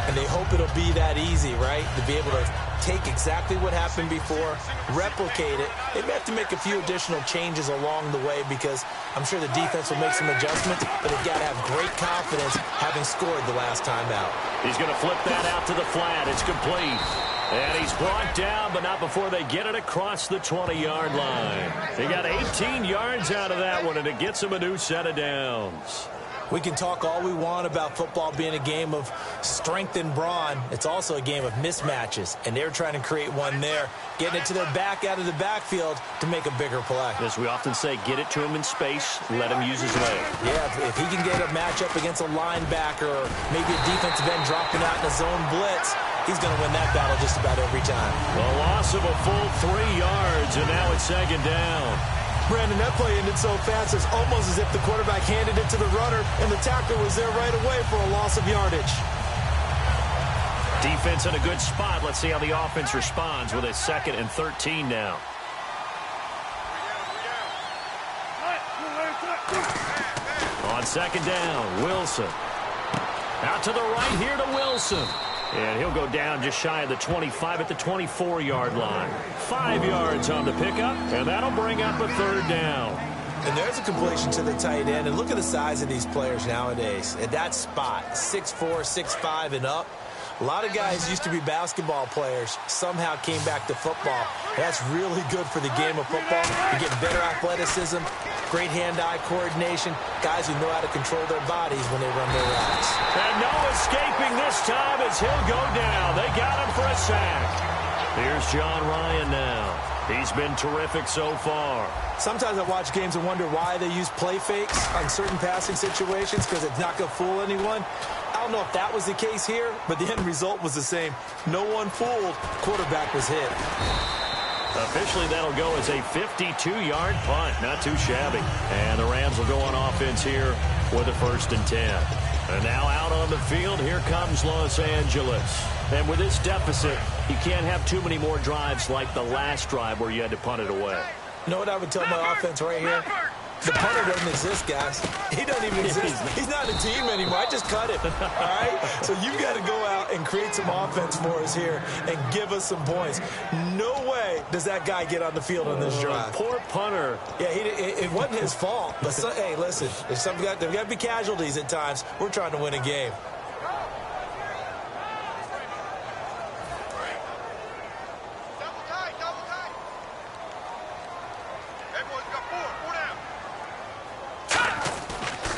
C: And they hope it'll be that easy, right? To be able to take exactly what happened before, replicate it. They may have to make a few additional changes along the way because I'm sure the defense will make some adjustments, but they've got to have great confidence having scored the last time out.
B: He's going to flip that out to the flat. It's complete. And he's brought down, but not before they get it across the 20-yard line. They got 18 yards out of that one, and it gets them a new set of downs.
C: We can talk all we want about football being a game of strength and brawn. It's also a game of mismatches, and they're trying to create one there, getting it to their back out of the backfield to make a bigger play.
B: As we often say, get it to him in space, let him use his leg.
C: Yeah, if he can get a matchup against a linebacker or maybe a defensive end dropping out in a zone blitz, he's going to win that battle just about every time.
B: A loss of a full 3 yards, and now it's second down.
C: Brandon, that play ended so fast, it's almost as if the quarterback handed it to the runner, and the tackler was there right away for a loss of yardage.
B: Defense in a good spot. Let's see how the offense responds with a 2nd and 13 now. On second down, Wilson. Out to the right here to Wilson. And he'll go down just shy of the 25 at the 24-yard line. 5 yards on the pickup, and that'll bring up a third down.
C: And there's a completion to the tight end. And look at the size of these players nowadays. At that spot, 6'4", 6'5", and up. A lot of guys used to be basketball players, somehow came back to football. That's really good for the game of football. You get better athleticism, great hand-eye coordination, guys who know how to control their bodies when they run their routes.
B: And no escaping this time as he'll go down. They got him for a sack. Here's John Ryan now. He's been terrific so far.
C: Sometimes I watch games and wonder why they use play fakes on certain passing situations because it's not going to fool anyone. I don't know if that was the case here, but the end result was the same. No one fooled. Quarterback was hit.
B: Officially, that'll go as a 52-yard punt. Not too shabby. And the Rams will go on offense here with a 1st and 10. And now out on the field, here comes Los Angeles. And with this deficit, you can't have too many more drives like the last drive where you had to punt it away.
C: You know what I would tell my offense right here? The punter doesn't exist, guys. He doesn't even exist. He's not a team anymore. I just cut him, all right? So you've got to go out and create some offense for us here and give us some points. No way does that guy get on the field on this drive.
B: Poor punter.
C: Yeah, it wasn't his fault. But, hey, listen, there's got to be casualties at times. We're trying to win a game.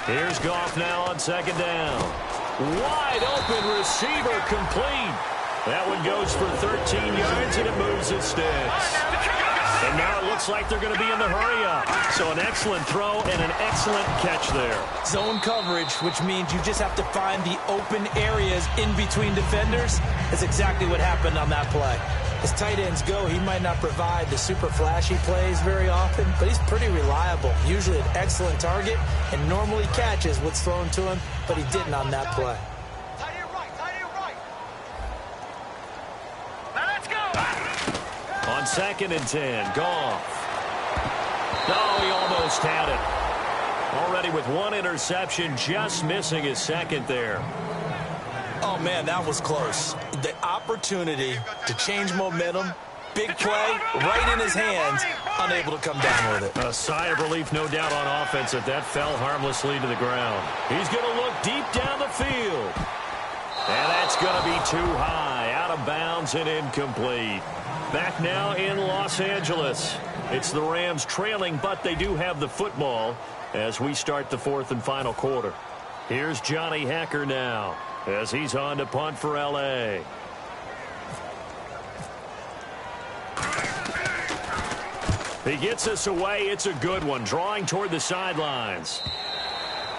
B: Here's Goff now on 2nd down. Wide open receiver complete. That one goes for 13 yards, and it moves its sticks. And now it looks like they're going to be in the hurry-up. So an excellent throw and an excellent catch there.
C: Zone coverage, which means you just have to find the open areas in between defenders. That's exactly what happened on that play. As tight ends go, he might not provide the super flashy plays very often, but he's pretty reliable. Usually an excellent target and normally catches what's thrown to him, but he didn't on that play.
D: Tight end right. Now let's go.
B: On 2nd and 10, Goff. Oh, he almost had it. Already with 1 interception, just missing his 2nd there.
C: Oh, man, that was close. The opportunity to change momentum, big play, right in his hands, unable to come down with it.
B: A sigh of relief, no doubt, on offense that fell harmlessly to the ground. He's going to look deep down the field. And that's going to be too high, out of bounds and incomplete. Back now in Los Angeles. It's the Rams trailing, but they do have the football as we start the 4th and final quarter. Here's Johnny Hacker now, as he's on to punt for L.A. He gets us away. It's a good one, drawing toward the sidelines.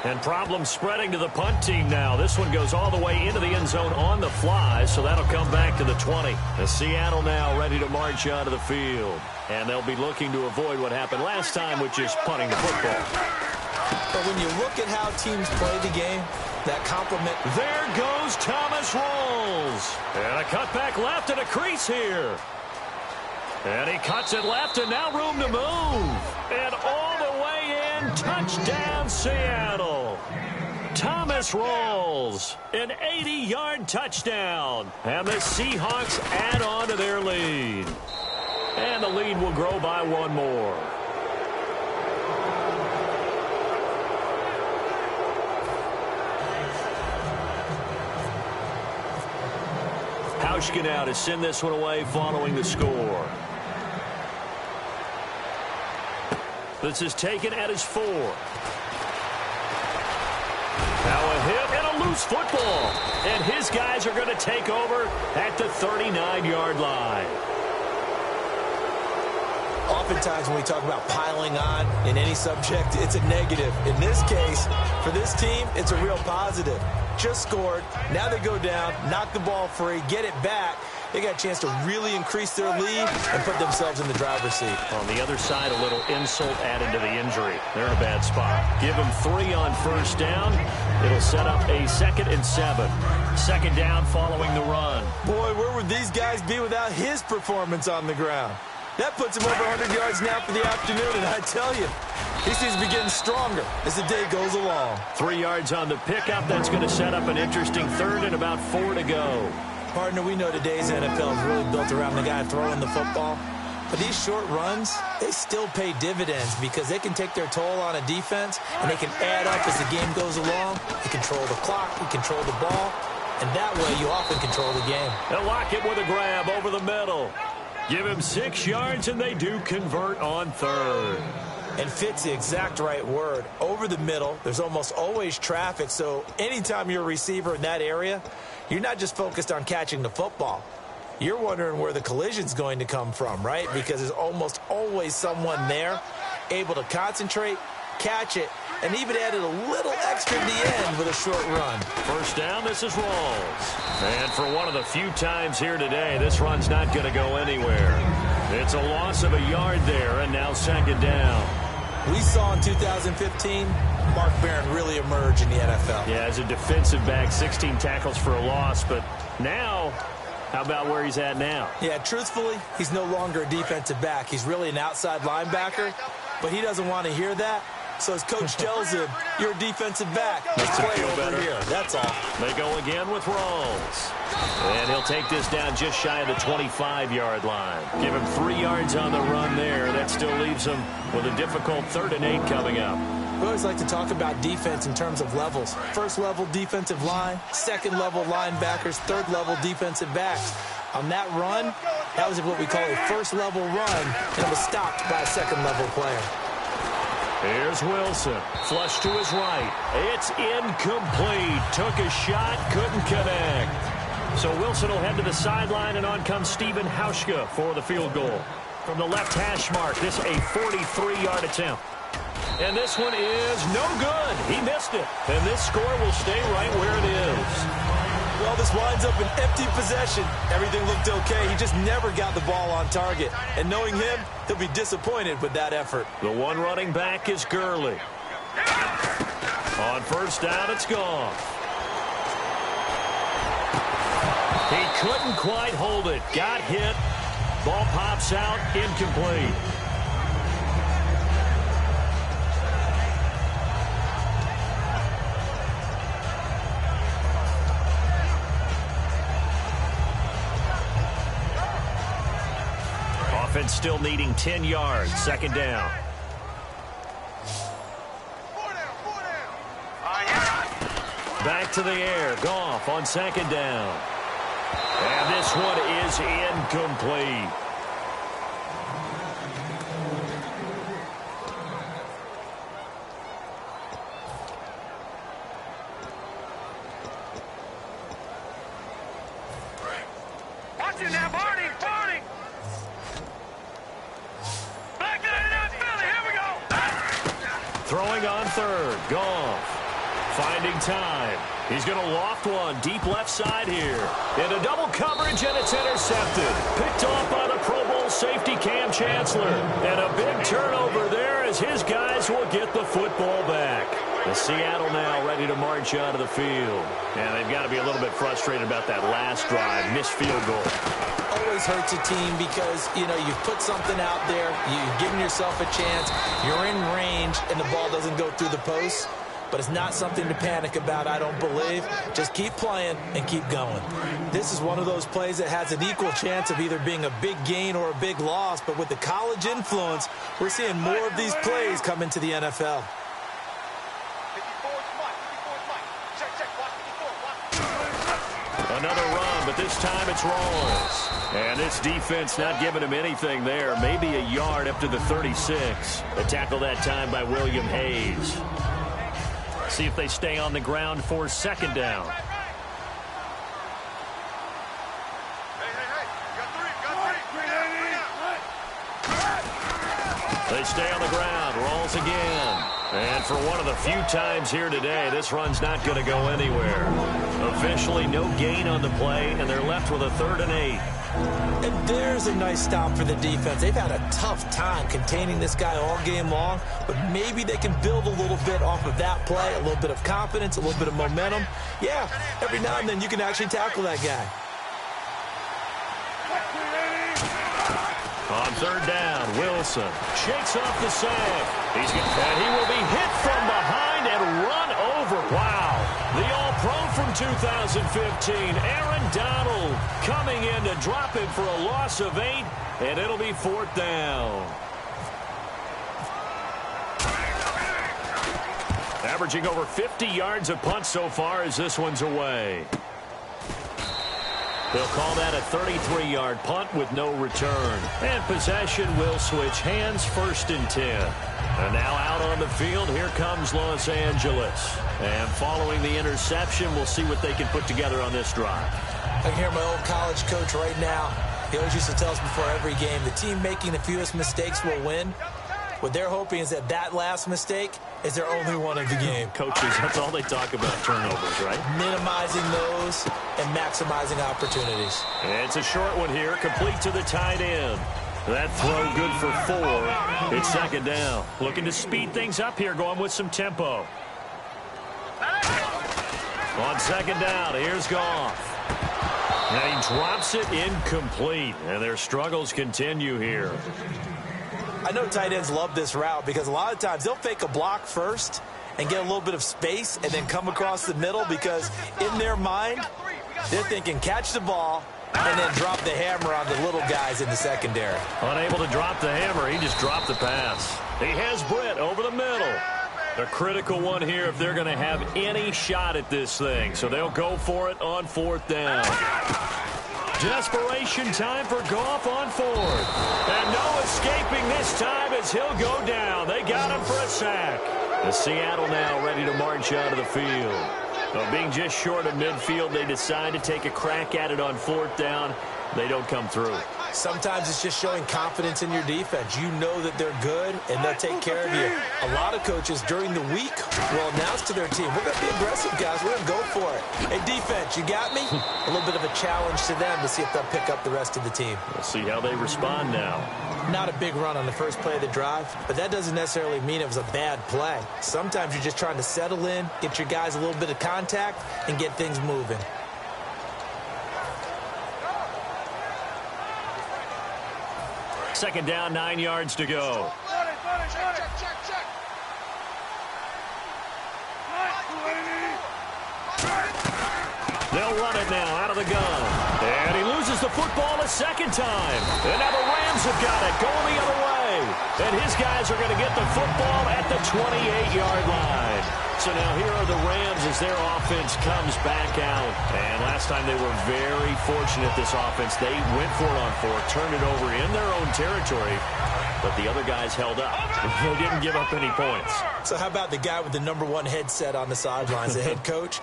B: And problems spreading to the punt team now. This one goes all the way into the end zone on the fly, so that'll come back to the 20. As Seattle now ready to march out of the field. And they'll be looking to avoid what happened last time, which is punting the football.
C: But when you look at how teams play the game, that compliment.
B: There goes Thomas Rolls. And a cutback left and a crease here. And he cuts it left, and now room to move. And all the way in, touchdown Seattle. Thomas Rolls, an 80-yard touchdown. And the Seahawks add on to their lead. And the lead will grow by 1 more. Hauschka now to send this one away following the score. This is taken at his 4. Now a hit and a loose football. And his guys are going to take over at the 39-yard line.
C: Oftentimes when we talk about piling on in any subject, it's a negative. In this case, for this team, it's a real positive. Just scored. Now they go down, knock the ball free, get it back. They got a chance to really increase their lead and put themselves in the driver's seat.
B: On the other side, a little insult added to the injury. They're in a bad spot. Give them 3 on 1st down. It'll set up a 2nd and 7. 2nd down following the run.
C: Boy, where would these guys be without his performance on the ground? That puts him over 100 yards now for the afternoon, and I tell you, he seems to be getting stronger as the day goes along.
B: 3 yards on the pickup. That's going to set up an interesting 3rd and about 4 to go.
C: Partner, we know today's NFL is really built around the guy throwing the football. But these short runs, they still pay dividends because they can take their toll on a defense, and they can add up as the game goes along. They control the clock, they control the ball, and that way you often control the game.
B: They'll lock it with a grab over the middle. Give him 6 yards, and they do convert on 3rd.
C: And fits the exact right word. Over the middle, there's almost always traffic, so anytime you're a receiver in that area, you're not just focused on catching the football. You're wondering where the collision's going to come from, right? Because there's almost always someone there able to concentrate, catch it, and even added a little extra at the end with a short run.
B: 1st down, this is Rolls. And for one of the few times here today, this run's not going to go anywhere. It's a loss of a yard there, and now 2nd down.
C: We saw in 2015 Mark Barron really emerge in the NFL.
B: Yeah, as a defensive back, 16 tackles for a loss, but now, how about where he's at now?
C: Yeah, truthfully, he's no longer a defensive back. He's really an outside linebacker, but he doesn't want to hear that. So his coach tells him, you're a defensive back.
B: Makes him
C: play
B: feel
C: over
B: better.
C: here. That's all.
B: They go again with Rawls. And he'll take this down just shy of the 25-yard line. Give him 3 yards on the run there. That still leaves him with a difficult 3rd and 8 coming up.
C: We always like to talk about defense in terms of levels. First level defensive line, second level linebackers, third level defensive backs. On that run, that was what we call a first level run, and it was stopped by a second level player.
B: Here's Wilson. Flush to his right. It's incomplete. Took a shot, couldn't connect. So Wilson will head to the sideline, and on comes Stephen Hauschka for the field goal. From the left hash mark, this a 43-yard attempt. And this one is no good. He missed it. And this score will stay right where it is.
C: Well, this winds up an empty possession. Everything looked okay. He just never got the ball on target. And knowing him, he'll be disappointed with that effort.
B: The one running back is Gurley. On first down, it's gone. He couldn't quite hold it. Got hit. Ball pops out, incomplete. Offense still needing 10 yards. 2nd down. Back to the air. Goff on 2nd down. And this one is incomplete.
D: Watch it now, Barney. Back to that Philly. Here we go.
B: Throwing on 3rd. Goff. Finding time. He's going to loft one deep left side here. Into double coverage, and it's intercepted. Picked off by the Pro Bowl safety Cam Chancellor. And a big turnover there as his guys will get the football back. The Seattle now ready to march out of the field. And they've got to be a little bit frustrated about that last drive. Missed field goal.
C: Always hurts a team because, you've put something out there. You've given yourself a chance. You're in range, and the ball doesn't go through the post. But it's not something to panic about, I don't believe. Just keep playing and keep going. This is one of those plays that has an equal chance of either being a big gain or a big loss. But with the college influence, we're seeing more of these plays come into the NFL.
B: Another run, but this time it's Rawls. And this defense not giving him anything there. Maybe a yard up to the 36. A tackle that time by William Hayes. See if they stay on the ground for 2nd down. They stay on the ground. Rawls again. And for one of the few times here today, this run's not going to go anywhere. Officially no gain on the play, and they're left with a 3rd and 8.
C: And there's a nice stop for the defense. They've had a tough time containing this guy all game long, but maybe they can build a little bit off of that play, a little bit of confidence, a little bit of momentum. Yeah, every now and then you can actually tackle that guy.
B: On 3rd down, Wilson shakes off the sack. And he will be hit from behind and run over. Wow. The All-Pro from 2015, Aaron Donald, coming in to drop him for a loss of 8, and it'll be 4th down. Averaging over 50 yards a punt so far as this one's away. They'll call that a 33-yard punt with no return. And possession will switch hands, 1st and 10. And now out on the field, here comes Los Angeles. And following the interception, we'll see what they can put together on this drive.
C: I can hear my old college coach right now. He always used to tell us before every game, the team making the fewest mistakes will win. What they're hoping is that last mistake is their only one of the game.
B: Coaches, that's all they talk about, turnovers, right?
C: Minimizing those and maximizing opportunities.
B: And it's a short one here, complete to the tight end. That throw good for 4. It's second down. Looking to speed things up here, going with some tempo. On second down, here's Goff. And he drops it incomplete. And their struggles continue here.
C: I know tight ends love this route because a lot of times they'll fake a block first and get a little bit of space and then come across the middle because in their mind, they're thinking catch the ball and then drop the hammer on the little guys in the secondary.
B: Unable to drop the hammer, he just dropped the pass. He has Britt over the middle. A critical one here if they're going to have any shot at this thing. So they'll go for it on 4th down. Desperation time for Goff on 4th. And no escaping this time as he'll go down. They got him for a sack. The Seattle now ready to march out of the field. Being just short of midfield, they decide to take a crack at it on 4th down. They don't come through.
C: Sometimes it's just showing confidence in your defense. You know that they're good, and they'll take care of you. A lot of coaches during the week will announce to their team, we're going to be aggressive, guys. We're going to go for it. Hey, defense, you got me? A little bit of a challenge to them to see if they'll pick up the rest of the team.
B: We'll see how they respond now.
C: Not a big run on the first play of the drive, but that doesn't necessarily mean it was a bad play. Sometimes you're just trying to settle in, get your guys a little bit of contact, and get things moving.
B: Second down, 9 yards to go. They'll run it now out of the gun. And he loses the football a second time. And now the Rams have got it going the other way. And his guys are going to get the football at the 28-yard line. So now here are the Rams as their offense comes back out. And last time they were very fortunate, this offense. They went for it on 4, turned it over in their own territory. But the other guys held up. They didn't give up any points.
C: So how about the guy with the #1 headset on the sidelines, the head coach?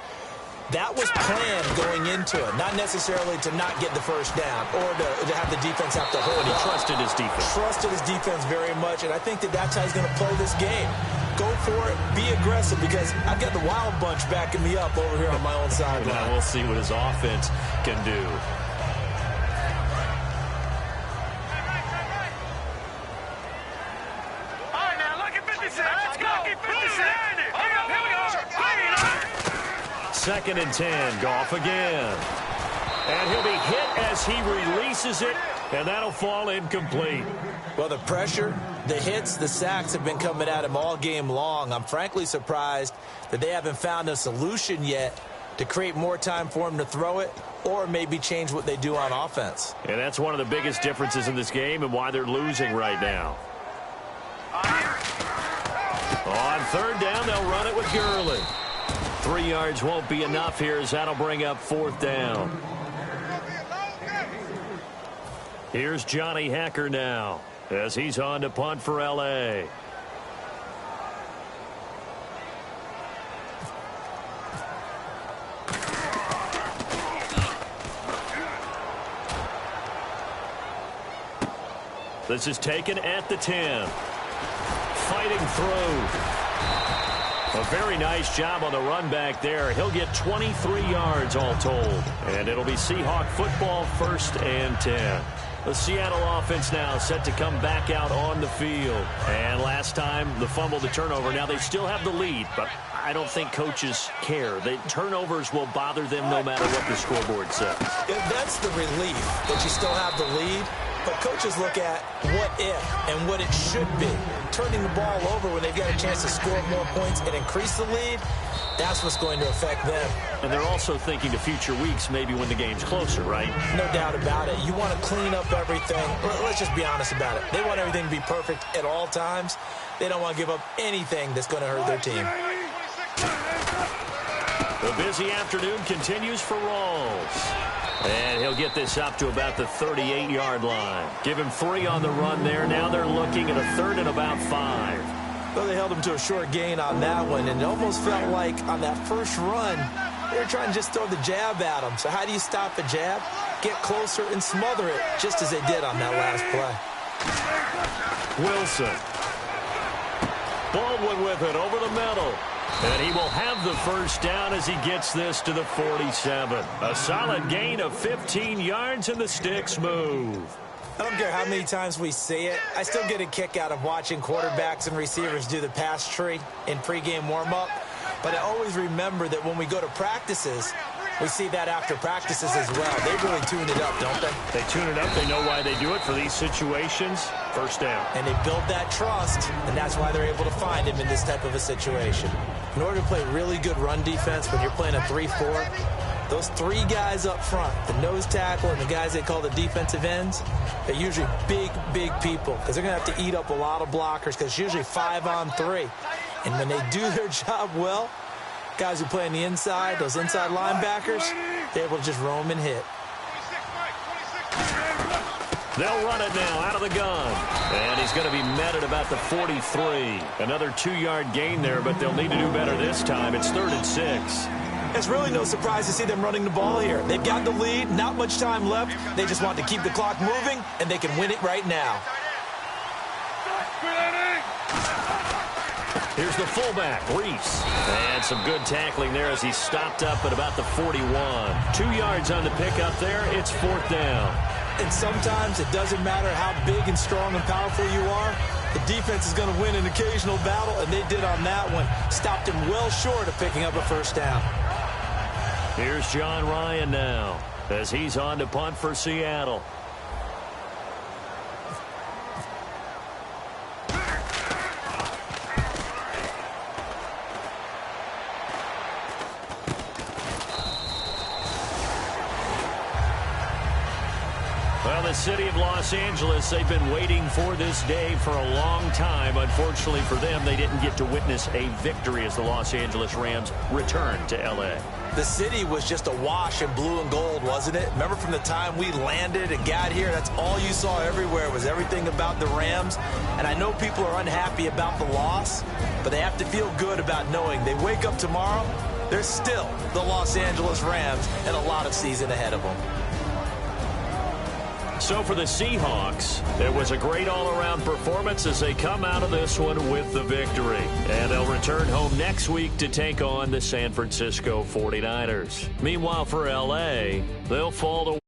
C: That was planned going into it, not necessarily to not get the first down or to have the defense have to hold it.
B: He trusted his defense.
C: Trusted his defense very much, and I think that that's how he's going to play this game. Go for it, be aggressive, because I've got the Wild Bunch backing me up over here on my own sideline.
B: Now we'll see what his offense can do.
D: All right, now look at 56. Let's go. 56. Here we go.
B: Second and 10, Goff again. And he'll be hit as he releases it, and that'll fall incomplete.
C: Well, the pressure, the hits, the sacks have been coming at him all game long. I'm frankly surprised that they haven't found a solution yet to create more time for him to throw it or maybe change what they do on offense.
B: And that's one of the biggest differences in this game and why they're losing right now. On 3rd down, they'll run it with Gurley. 3 yards won't be enough here as that'll bring up 4th down. Here's Johnny Hacker now as he's on to punt for L.A. This is taken at the 10. Fighting through. A very nice job on the run back there. He'll get 23 yards all told. And it'll be Seahawk football, 1st and 10. The Seattle offense now set to come back out on the field. And last time, the fumble, the turnover. Now they still have the lead, but I don't think coaches care. The turnovers will bother them no matter what the scoreboard says.
C: Yeah, that's the relief that you still have the lead. But coaches look at what if and what it should be. Turning the ball over when they've got a chance to score more points and increase the lead, that's what's going to affect them.
B: And they're also thinking to future weeks, maybe when the game's closer, right?
C: No doubt about it. You want to clean up everything. Let's just be honest about it. They want everything to be perfect at all times. They don't want to give up anything that's going to hurt their team.
B: The busy afternoon continues for Rawls. And he'll get this up to about the 38-yard line. Give him 3 on the run there. Now they're looking at a 3rd and about 5.
C: Well, they held him to a short gain on that one, and it almost felt like on that first run, they were trying to just throw the jab at him. So how do you stop the jab? Get closer and smother it, just as they did on that last play.
B: Wilson. Baldwin with it over the middle. And he will have the first down as he gets this to the 47. A solid gain of 15 yards, and the sticks move.
C: I don't care how many times we see it. I still get a kick out of watching quarterbacks and receivers do the pass tree in pregame warm-up. But I always remember that when we go to practices, we see that after practices as well. They really tune it up, don't they?
B: They tune it up. They know why they do it for these situations. First down.
C: And they build that trust, and that's why they're able to find him in this type of a situation. In order to play really good run defense when you're playing a 3-4, those three guys up front, the nose tackle and the guys they call the defensive ends, they're usually big, big people because they're going to have to eat up a lot of blockers because it's usually 5-on-3. And when they do their job well, guys who play on the inside, those inside linebackers, they're able to just roam and hit.
B: They'll run it now out of the gun. And he's going to be met at about the 43. Another 2-yard gain there, but they'll need to do better this time. It's 3rd and 6.
C: It's really no surprise to see them running the ball here. They've got the lead, not much time left. They just want to keep the clock moving, and they can win it right now.
B: Here's the fullback, Reese. And some good tackling there as he stopped up at about the 41. 2 yards on the pickup there. It's 4th down.
C: And sometimes it doesn't matter how big and strong and powerful you are. The defense is going to win an occasional battle, and they did on that one. Stopped him well short of picking up a first down.
B: Here's John Ryan now as he's on to punt for Seattle. Well, the city of Los Angeles, they've been waiting for this day for a long time. Unfortunately for them, they didn't get to witness a victory as the Los Angeles Rams returned to L.A.
C: The city was just awash in blue and gold, wasn't it? Remember from the time we landed and got here, that's all you saw everywhere was everything about the Rams. And I know people are unhappy about the loss, but they have to feel good about knowing they wake up tomorrow, they're still the Los Angeles Rams and a lot of season ahead of them.
B: So for the Seahawks, it was a great all-around performance as they come out of this one with the victory. And they'll return home next week to take on the San Francisco 49ers. Meanwhile, for L.A., they'll fall to